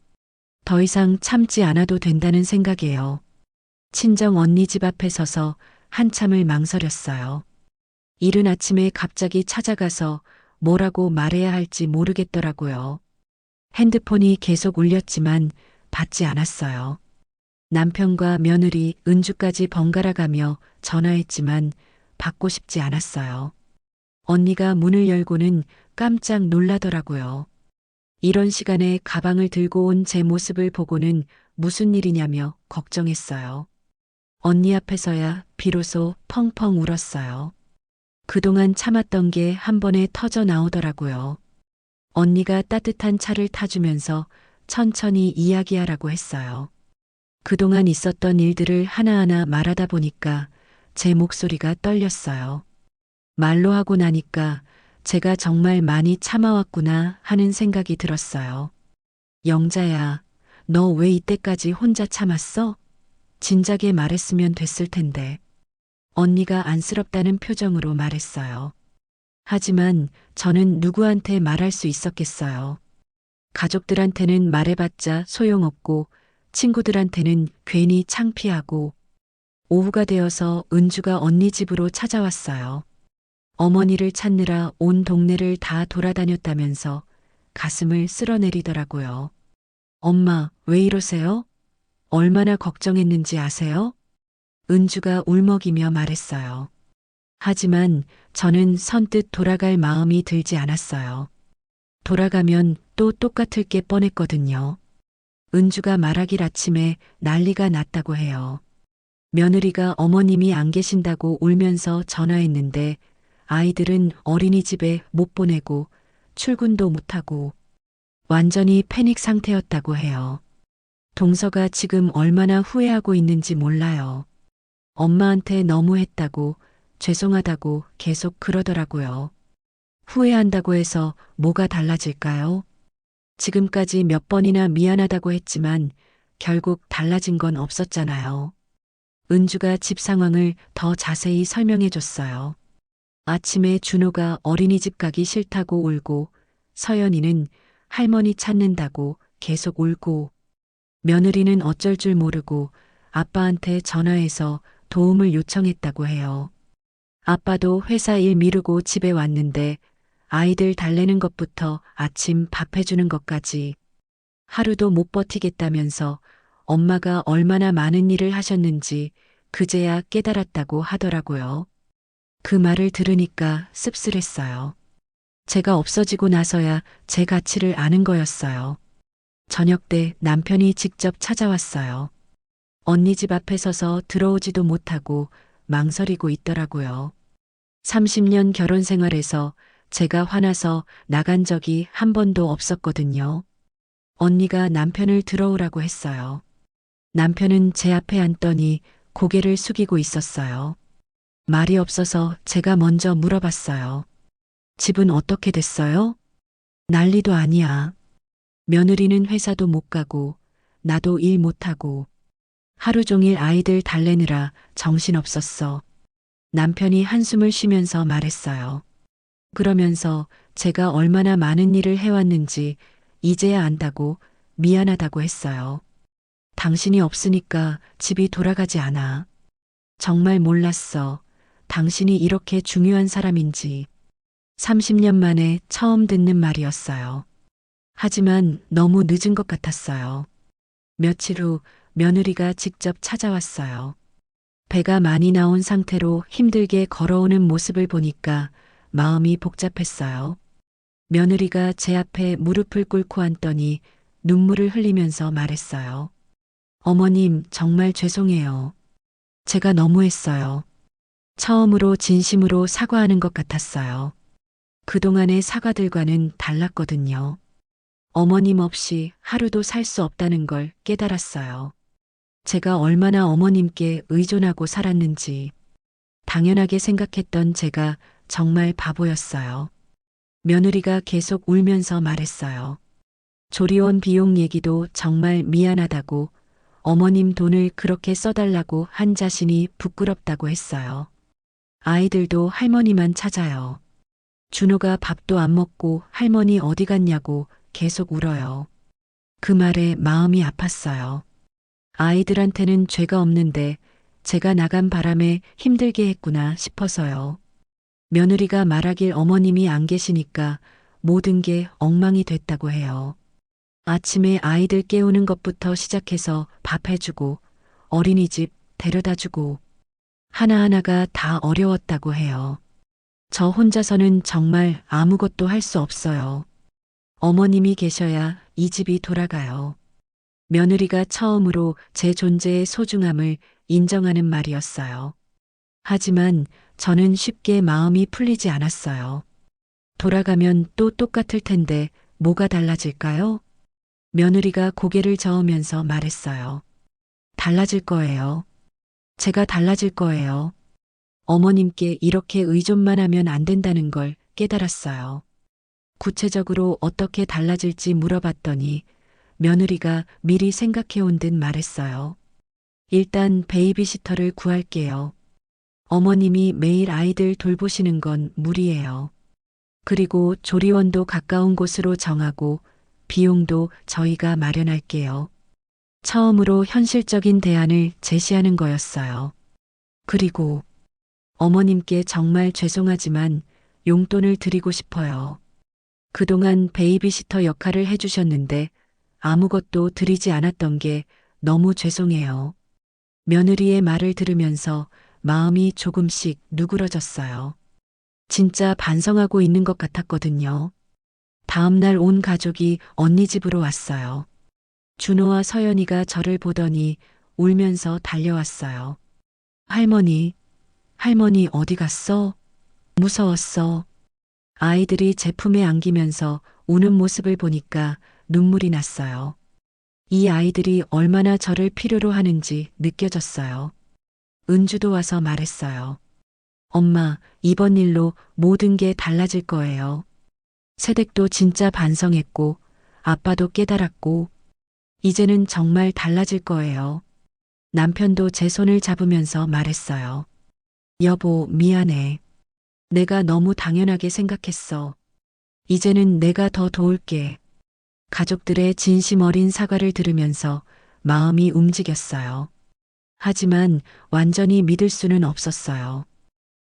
더 이상 참지 않아도 된다는 생각이에요. 친정 언니 집 앞에 서서 한참을 망설였어요. 이른 아침에 갑자기 찾아가서 뭐라고 말해야 할지 모르겠더라고요. 핸드폰이 계속 울렸지만 받지 않았어요. 남편과 며느리, 은주까지 번갈아 가며 전화했지만 받고 싶지 않았어요. 언니가 문을 열고는 깜짝 놀라더라고요. 이런 시간에 가방을 들고 온 제 모습을 보고는 무슨 일이냐며 걱정했어요. 언니 앞에서야 비로소 펑펑 울었어요. 그동안 참았던 게 한 번에 터져 나오더라고요. 언니가 따뜻한 차를 타주면서 천천히 이야기하라고 했어요. 그동안 있었던 일들을 하나하나 말하다 보니까 제 목소리가 떨렸어요. 말로 하고 나니까 제가 정말 많이 참아왔구나 하는 생각이 들었어요. 영자야, 너 왜 이때까지 혼자 참았어? 진작에 말했으면 됐을 텐데. 언니가 안쓰럽다는 표정으로 말했어요. 하지만 저는 누구한테 말할 수 있었겠어요. 가족들한테는 말해봤자 소용없고 친구들한테는 괜히 창피하고 오후가 되어서 은주가 언니 집으로 찾아왔어요. 어머니를 찾느라 온 동네를 다 돌아다녔다면서 가슴을 쓸어내리더라고요. 엄마, 왜 이러세요? 얼마나 걱정했는지 아세요? 은주가 울먹이며 말했어요. 하지만 저는 선뜻 돌아갈 마음이 들지 않았어요. 돌아가면 또 똑같을 게 뻔했거든요. 은주가 말하길 아침에 난리가 났다고 해요. 며느리가 어머님이 안 계신다고 울면서 전화했는데 아이들은 어린이집에 못 보내고 출근도 못하고 완전히 패닉 상태였다고 해요. 동서가 지금 얼마나 후회하고 있는지 몰라요. 엄마한테 너무했다고 죄송하다고 계속 그러더라고요. 후회한다고 해서 뭐가 달라질까요? 지금까지 몇 번이나 미안하다고 했지만 결국 달라진 건 없었잖아요. 은주가 집 상황을 더 자세히 설명해 줬어요. 아침에 준호가 어린이집 가기 싫다고 울고 서연이는 할머니 찾는다고 계속 울고 며느리는 어쩔 줄 모르고 아빠한테 전화해서 도움을 요청했다고 해요. 아빠도 회사 일 미루고 집에 왔는데 아이들 달래는 것부터 아침 밥 해주는 것까지 하루도 못 버티겠다면서 엄마가 얼마나 많은 일을 하셨는지 그제야 깨달았다고 하더라고요. 그 말을 들으니까 씁쓸했어요. 제가 없어지고 나서야 제 가치를 아는 거였어요. 저녁 때 남편이 직접 찾아왔어요. 언니 집 앞에 서서 들어오지도 못하고 망설이고 있더라고요. 30년 결혼 생활에서 제가 화나서 나간 적이 한 번도 없었거든요. 언니가 남편을 들어오라고 했어요. 남편은 제 앞에 앉더니 고개를 숙이고 있었어요. 말이 없어서 제가 먼저 물어봤어요. 집은 어떻게 됐어요? 난리도 아니야. 며느리는 회사도 못 가고 나도 일 못하고 하루 종일 아이들 달래느라 정신없었어. 남편이 한숨을 쉬면서 말했어요. 그러면서 제가 얼마나 많은 일을 해왔는지 이제야 안다고 미안하다고 했어요. 당신이 없으니까 집이 돌아가지 않아. 정말 몰랐어. 당신이 이렇게 중요한 사람인지. 30년 만에 처음 듣는 말이었어요. 하지만 너무 늦은 것 같았어요. 며칠 후 며느리가 직접 찾아왔어요. 배가 많이 나온 상태로 힘들게 걸어오는 모습을 보니까 마음이 복잡했어요. 며느리가 제 앞에 무릎을 꿇고 앉더니 눈물을 흘리면서 말했어요. 어머님, 정말 죄송해요. 제가 너무했어요. 처음으로 진심으로 사과하는 것 같았어요. 그동안의 사과들과는 달랐거든요. 어머님 없이 하루도 살 수 없다는 걸 깨달았어요. 제가 얼마나 어머님께 의존하고 살았는지 당연하게 생각했던 제가 정말 바보였어요. 며느리가 계속 울면서 말했어요. 조리원 비용 얘기도 정말 미안하다고 어머님 돈을 그렇게 써달라고 한 자신이 부끄럽다고 했어요. 아이들도 할머니만 찾아요. 준호가 밥도 안 먹고 할머니 어디 갔냐고 계속 울어요. 그 말에 마음이 아팠어요. 아이들한테는 죄가 없는데 제가 나간 바람에 힘들게 했구나 싶어서요. 며느리가 말하길 어머님이 안 계시니까 모든 게 엉망이 됐다고 해요. 아침에 아이들 깨우는 것부터 시작해서 밥 해주고 어린이집 데려다주고 하나하나가 다 어려웠다고 해요. 저 혼자서는 정말 아무것도 할 수 없어요. 어머님이 계셔야 이 집이 돌아가요. 며느리가 처음으로 제 존재의 소중함을 인정하는 말이었어요. 하지만 저는 쉽게 마음이 풀리지 않았어요. 돌아가면 또 똑같을 텐데 뭐가 달라질까요? 며느리가 고개를 저으면서 말했어요. 달라질 거예요. 제가 달라질 거예요. 어머님께 이렇게 의존만 하면 안 된다는 걸 깨달았어요. 구체적으로 어떻게 달라질지 물어봤더니 며느리가 미리 생각해온 듯 말했어요. 일단 베이비시터를 구할게요. 어머님이 매일 아이들 돌보시는 건 무리예요. 그리고 조리원도 가까운 곳으로 정하고 비용도 저희가 마련할게요. 처음으로 현실적인 대안을 제시하는 거였어요. 그리고 어머님께 정말 죄송하지만 용돈을 드리고 싶어요. 그동안 베이비시터 역할을 해주셨는데 아무것도 드리지 않았던 게 너무 죄송해요. 며느리의 말을 들으면서 마음이 조금씩 누그러졌어요. 진짜 반성하고 있는 것 같았거든요. 다음날 온 가족이 언니 집으로 왔어요. 준호와 서연이가 저를 보더니 울면서 달려왔어요. 할머니, 할머니 어디 갔어? 무서웠어. 아이들이 제 품에 안기면서 우는 모습을 보니까 눈물이 났어요. 이 아이들이 얼마나 저를 필요로 하는지 느껴졌어요. 은주도 와서 말했어요. 엄마, 이번 일로 모든 게 달라질 거예요. 세댁도 진짜 반성했고, 아빠도 깨달았고, 이제는 정말 달라질 거예요. 남편도 제 손을 잡으면서 말했어요. 여보, 미안해. 내가 너무 당연하게 생각했어. 이제는 내가 더 도울게. 가족들의 진심 어린 사과를 들으면서 마음이 움직였어요. 하지만 완전히 믿을 수는 없었어요.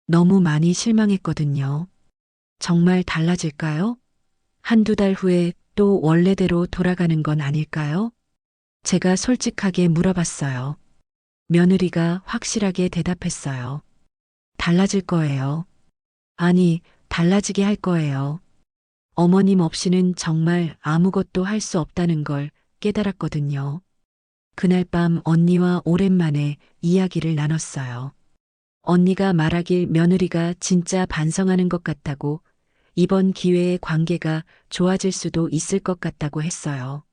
너무 많이 실망했거든요. 정말 달라질까요? 한두 달 후에 또 원래대로 돌아가는 건 아닐까요? 제가 솔직하게 물어봤어요. 며느리가 확실하게 대답했어요. 달라질 거예요. 아니, 달라지게 할 거예요. 어머님 없이는 정말 아무것도 할 수 없다는 걸 깨달았거든요. 그날 밤 언니와 오랜만에 이야기를 나눴어요. 언니가 말하길 며느리가 진짜 반성하는 것 같다고 이번 기회에 관계가 좋아질 수도 있을 것 같다고 했어요.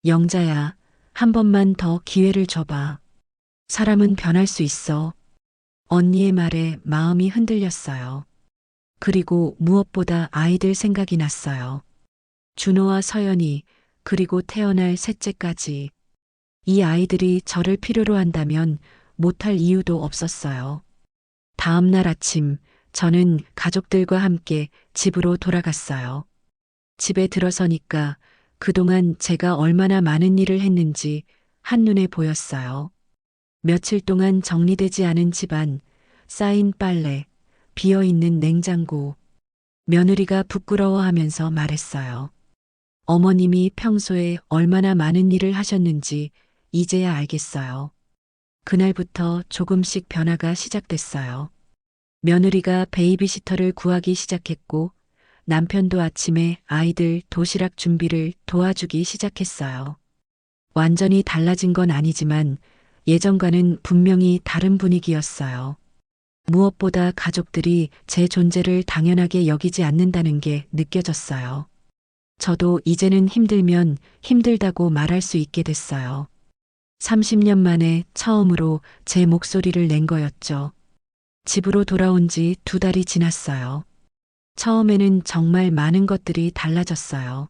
영자야, 한 번만 더 기회를 줘봐. 사람은 변할 수 있어. 언니의 말에 마음이 흔들렸어요. 그리고 무엇보다 아이들 생각이 났어요. 준호와 서연이, 그리고 태어날 셋째까지. 이 아이들이 저를 필요로 한다면 못할 이유도 없었어요. 다음 날 아침, 저는 가족들과 함께 집으로 돌아갔어요. 집에 들어서니까 그동안 제가 얼마나 많은 일을 했는지 한눈에 보였어요. 며칠 동안 정리되지 않은 집안, 쌓인 빨래, 비어있는 냉장고. 며느리가 부끄러워하면서 말했어요. 어머님이 평소에 얼마나 많은 일을 하셨는지 이제야 알겠어요. 그날부터 조금씩 변화가 시작됐어요. 며느리가 베이비시터를 구하기 시작했고 남편도 아침에 아이들 도시락 준비를 도와주기 시작했어요. 완전히 달라진 건 아니지만 예전과는 분명히 다른 분위기였어요. 무엇보다 가족들이 제 존재를 당연하게 여기지 않는다는 게 느껴졌어요. 저도 이제는 힘들면 힘들다고 말할 수 있게 됐어요. 30년 만에 처음으로 제 목소리를 낸 거였죠. 집으로 돌아온 지 2달이 지났어요. 처음에는 정말 많은 것들이 달라졌어요.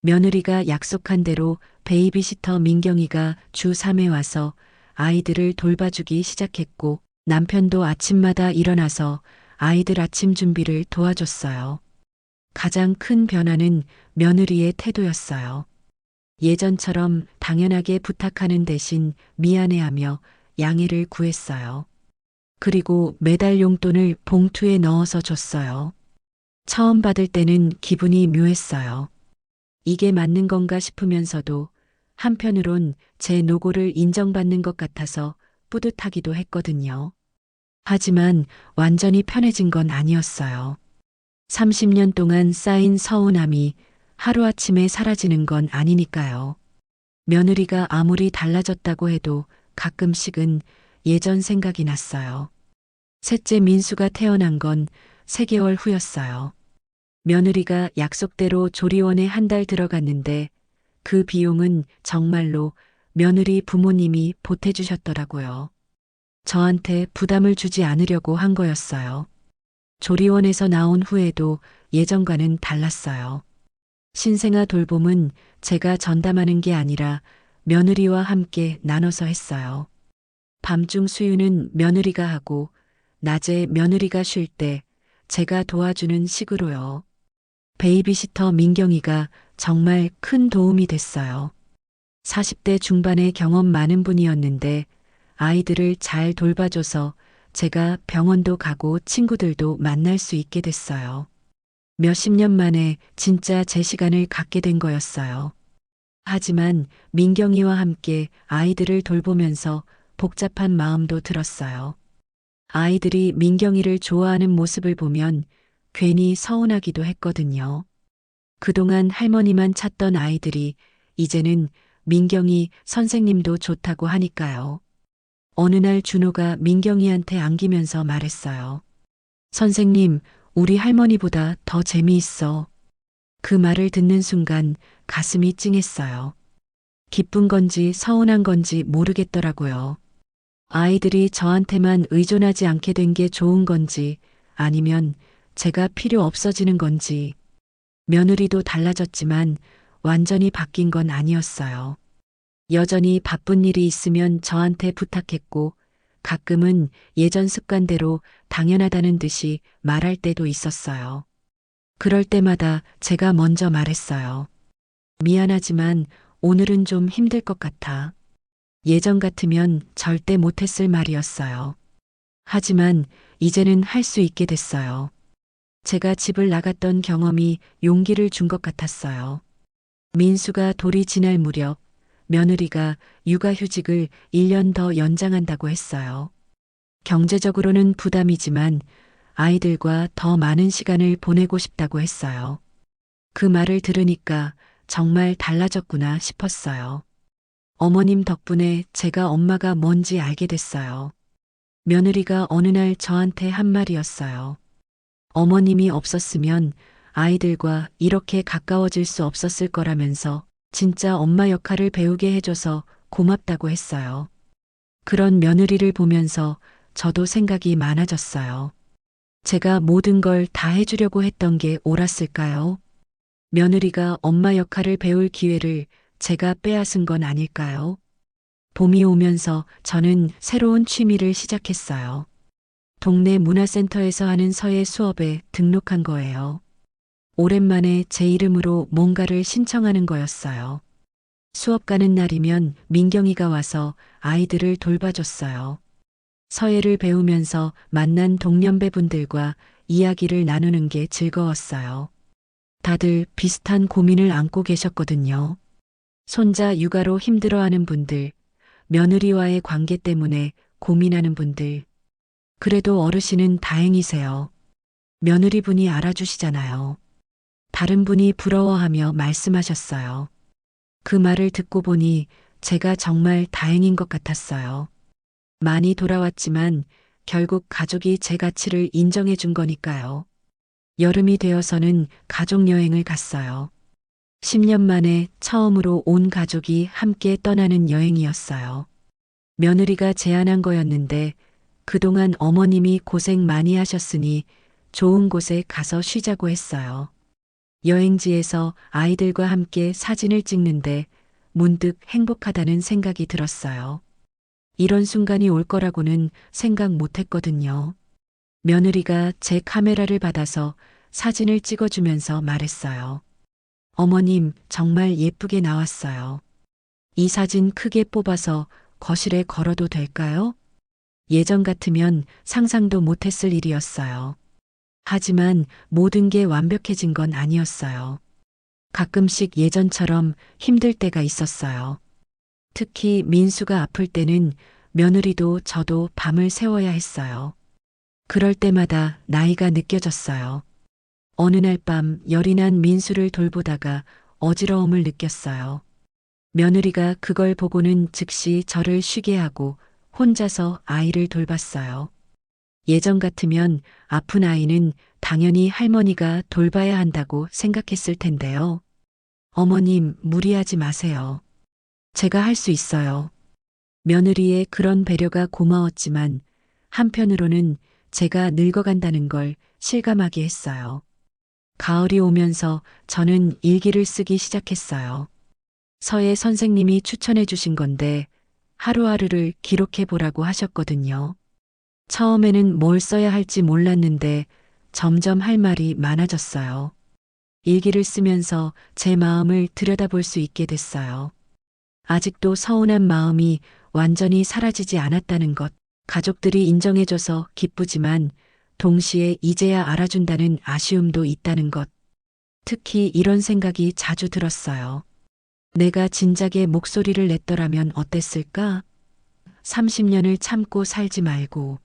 며느리가 약속한 대로 베이비시터 민경이가 주 3회 와서 아이들을 돌봐주기 시작했고 남편도 아침마다 일어나서 아이들 아침 준비를 도와줬어요. 가장 큰 변화는 며느리의 태도였어요. 예전처럼 당연하게 부탁하는 대신 미안해하며 양해를 구했어요. 그리고 매달 용돈을 봉투에 넣어서 줬어요. 처음 받을 때는 기분이 묘했어요. 이게 맞는 건가 싶으면서도 한편으론 제 노고를 인정받는 것 같아서 뿌듯하기도 했거든요. 하지만 완전히 편해진 건 아니었어요. 30년 동안 쌓인 서운함이 하루아침에 사라지는 건 아니니까요. 며느리가 아무리 달라졌다고 해도 가끔씩은 예전 생각이 났어요. 셋째 민수가 태어난 건 3개월 후였어요. 며느리가 약속대로 조리원에 한 달 들어갔는데 그 비용은 정말로 며느리 부모님이 보태주셨더라고요. 저한테 부담을 주지 않으려고 한 거였어요. 조리원에서 나온 후에도 예전과는 달랐어요. 신생아 돌봄은 제가 전담하는 게 아니라 며느리와 함께 나눠서 했어요. 밤중 수유는 며느리가 하고 낮에 며느리가 쉴 때 제가 도와주는 식으로요. 베이비시터 민경이가 정말 큰 도움이 됐어요. 40대 중반의 경험 많은 분이었는데 아이들을 잘 돌봐줘서 제가 병원도 가고 친구들도 만날 수 있게 됐어요. 몇십 년 만에 진짜 제 시간을 갖게 된 거였어요. 하지만 민경이와 함께 아이들을 돌보면서 복잡한 마음도 들었어요. 아이들이 민경이를 좋아하는 모습을 보면 괜히 서운하기도 했거든요. 그동안 할머니만 찾던 아이들이 이제는 민경이 선생님도 좋다고 하니까요. 어느 날 준호가 민경이한테 안기면서 말했어요. 선생님, 우리 할머니보다 더 재미있어. 그 말을 듣는 순간 가슴이 찡했어요. 기쁜 건지 서운한 건지 모르겠더라고요. 아이들이 저한테만 의존하지 않게 된 게 좋은 건지 아니면 제가 필요 없어지는 건지. 며느리도 달라졌지만 완전히 바뀐 건 아니었어요. 여전히 바쁜 일이 있으면 저한테 부탁했고 가끔은 예전 습관대로 당연하다는 듯이 말할 때도 있었어요. 그럴 때마다 제가 먼저 말했어요. 미안하지만 오늘은 좀 힘들 것 같아. 예전 같으면 절대 못했을 말이었어요. 하지만 이제는 할 수 있게 됐어요. 제가 집을 나갔던 경험이 용기를 준 것 같았어요. 민수가 돌이 지날 무렵 며느리가 육아휴직을 1년 더 연장한다고 했어요. 경제적으로는 부담이지만 아이들과 더 많은 시간을 보내고 싶다고 했어요. 그 말을 들으니까 정말 달라졌구나 싶었어요. 어머님 덕분에 제가 엄마가 뭔지 알게 됐어요. 며느리가 어느 날 저한테 한 말이었어요. 어머님이 없었으면 아이들과 이렇게 가까워질 수 없었을 거라면서 진짜 엄마 역할을 배우게 해줘서 고맙다고 했어요. 그런 며느리를 보면서 저도 생각이 많아졌어요. 제가 모든 걸 다 해주려고 했던 게 옳았을까요? 며느리가 엄마 역할을 배울 기회를 제가 빼앗은 건 아닐까요? 봄이 오면서 저는 새로운 취미를 시작했어요. 동네 문화센터에서 하는 서예 수업에 등록한 거예요. 오랜만에 제 이름으로 뭔가를 신청하는 거였어요. 수업 가는 날이면 민경이가 와서 아이들을 돌봐줬어요. 서예를 배우면서 만난 동년배분들과 이야기를 나누는 게 즐거웠어요. 다들 비슷한 고민을 안고 계셨거든요. 손자 육아로 힘들어하는 분들, 며느리와의 관계 때문에 고민하는 분들. 그래도 어르신은 다행이세요. 며느리분이 알아주시잖아요. 다른 분이 부러워하며 말씀하셨어요. 그 말을 듣고 보니 제가 정말 다행인 것 같았어요. 많이 돌아왔지만 결국 가족이 제 가치를 인정해 준 거니까요. 여름이 되어서는 가족 여행을 갔어요. 10년 만에 처음으로 온 가족이 함께 떠나는 여행이었어요. 며느리가 제안한 거였는데 그동안 어머님이 고생 많이 하셨으니 좋은 곳에 가서 쉬자고 했어요. 여행지에서 아이들과 함께 사진을 찍는데 문득 행복하다는 생각이 들었어요. 이런 순간이 올 거라고는 생각 못 했거든요. 며느리가 제 카메라를 받아서 사진을 찍어주면서 말했어요. 어머님, 정말 예쁘게 나왔어요. 이 사진 크게 뽑아서 거실에 걸어도 될까요? 예전 같으면 상상도 못했을 일이었어요. 하지만 모든 게 완벽해진 건 아니었어요. 가끔씩 예전처럼 힘들 때가 있었어요. 특히 민수가 아플 때는 며느리도 저도 밤을 새워야 했어요. 그럴 때마다 나이가 느껴졌어요. 어느 날 밤 열이 난 민수를 돌보다가 어지러움을 느꼈어요. 며느리가 그걸 보고는 즉시 저를 쉬게 하고 혼자서 아이를 돌봤어요. 예전 같으면 아픈 아이는 당연히 할머니가 돌봐야 한다고 생각했을 텐데요. 어머님, 무리하지 마세요. 제가 할 수 있어요. 며느리의 그런 배려가 고마웠지만 한편으로는 제가 늙어간다는 걸 실감하게 했어요. 가을이 오면서 저는 일기를 쓰기 시작했어요. 서예 선생님이 추천해 주신 건데 하루하루를 기록해 보라고 하셨거든요. 처음에는 뭘 써야 할지 몰랐는데 점점 할 말이 많아졌어요. 일기를 쓰면서 제 마음을 들여다볼 수 있게 됐어요. 아직도 서운한 마음이 완전히 사라지지 않았다는 것, 가족들이 인정해줘서 기쁘지만 동시에 이제야 알아준다는 아쉬움도 있다는 것, 특히 이런 생각이 자주 들었어요. 내가 진작에 목소리를 냈더라면 어땠을까? 30년을 참고 살지 말고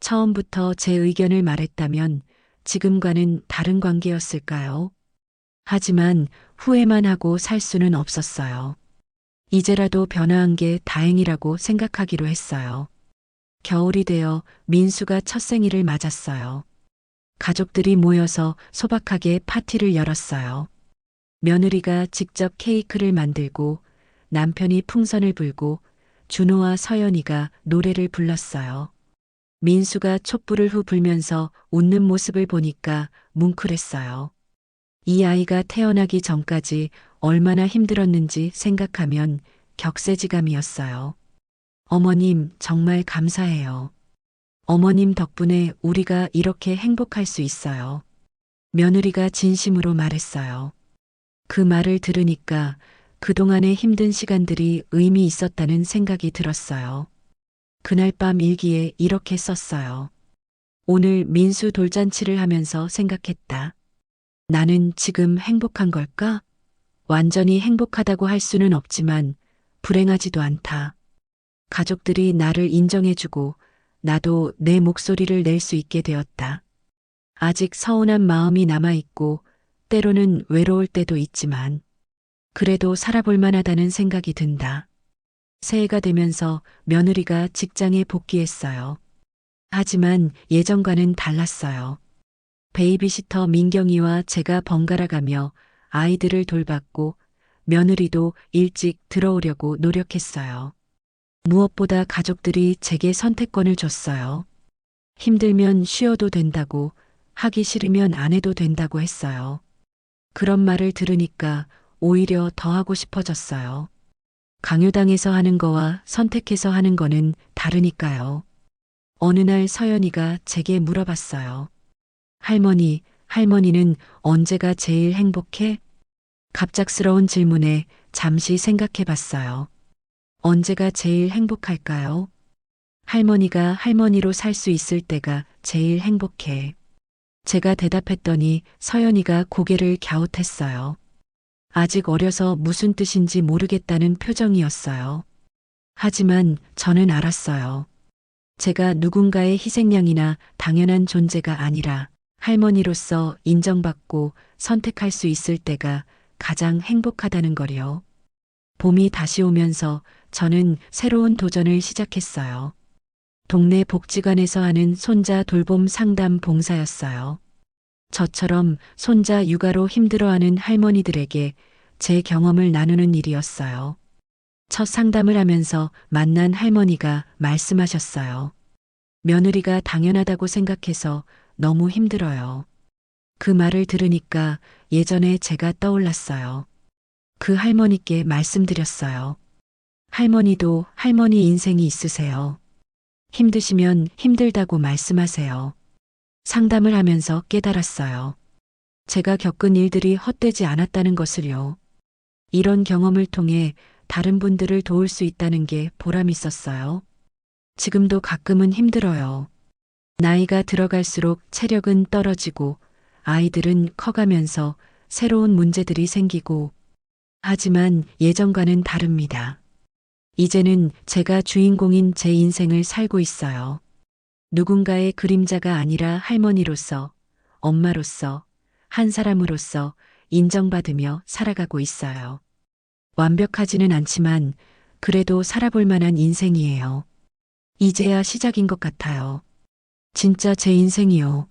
처음부터 제 의견을 말했다면 지금과는 다른 관계였을까요? 하지만 후회만 하고 살 수는 없었어요. 이제라도 변화한 게 다행이라고 생각하기로 했어요. 겨울이 되어 민수가 첫 생일을 맞았어요. 가족들이 모여서 소박하게 파티를 열었어요. 며느리가 직접 케이크를 만들고 남편이 풍선을 불고 준호와 서연이가 노래를 불렀어요. 민수가 촛불을 후 불면서 웃는 모습을 보니까 뭉클했어요. 이 아이가 태어나기 전까지 얼마나 힘들었는지 생각하면 격세지감이었어요. 어머님, 정말 감사해요. 어머님 덕분에 우리가 이렇게 행복할 수 있어요. 며느리가 진심으로 말했어요. 그 말을 들으니까 그동안의 힘든 시간들이 의미 있었다는 생각이 들었어요. 그날 밤 일기에 이렇게 썼어요. 오늘 민수 돌잔치를 하면서 생각했다. 나는 지금 행복한 걸까? 완전히 행복하다고 할 수는 없지만 불행하지도 않다. 가족들이 나를 인정해주고 나도 내 목소리를 낼 수 있게 되었다. 아직 서운한 마음이 남아있고 때로는 외로울 때도 있지만 그래도 살아볼 만하다는 생각이 든다. 새해가 되면서 며느리가 직장에 복귀했어요. 하지만 예전과는 달랐어요. 베이비시터 민경이와 제가 번갈아 가며 아이들을 돌봤고 며느리도 일찍 들어오려고 노력했어요. 무엇보다 가족들이 제게 선택권을 줬어요. 힘들면 쉬어도 된다고, 하기 싫으면 안 해도 된다고 했어요. 그런 말을 들으니까 오히려 더 하고 싶어졌어요. 강요당해서 하는 거와 선택해서 하는 거는 다르니까요. 어느 날 서연이가 제게 물어봤어요. 할머니는 언제가 제일 행복해? 갑작스러운 질문에 잠시 생각해 봤어요. 언제가 제일 행복할까요? 할머니가 할머니로 살 수 있을 때가 제일 행복해. 제가 대답했더니 서연이가 고개를 갸웃했어요. 아직 어려서 무슨 뜻인지 모르겠다는 표정이었어요. 하지만 저는 알았어요. 제가 누군가의 희생양이나 당연한 존재가 아니라 할머니로서 인정받고 선택할 수 있을 때가 가장 행복하다는 거요. 봄이 다시 오면서 저는 새로운 도전을 시작했어요. 동네 복지관에서 하는 손자 돌봄 상담 봉사였어요. 저처럼 손자 육아로 힘들어하는 할머니들에게 제 경험을 나누는 일이었어요. 첫 상담을 하면서 만난 할머니가 말씀하셨어요. 며느리가 당연하다고 생각해서 너무 힘들어요. 그 말을 들으니까 예전에 제가 떠올랐어요. 그 할머니께 말씀드렸어요. 할머니도 할머니 인생이 있으세요. 힘드시면 힘들다고 말씀하세요. 상담을 하면서 깨달았어요. 제가 겪은 일들이 헛되지 않았다는 것을요. 이런 경험을 통해 다른 분들을 도울 수 있다는 게 보람 있었어요. 지금도 가끔은 힘들어요. 나이가 들어갈수록 체력은 떨어지고 아이들은 커가면서 새로운 문제들이 생기고 하지만 예전과는 다릅니다. 이제는 제가 주인공인 제 인생을 살고 있어요. 누군가의 그림자가 아니라 할머니로서, 엄마로서, 한 사람으로서 인정받으며 살아가고 있어요. 완벽하지는 않지만 그래도 살아볼 만한 인생이에요. 이제야 시작인 것 같아요. 진짜 제 인생이요.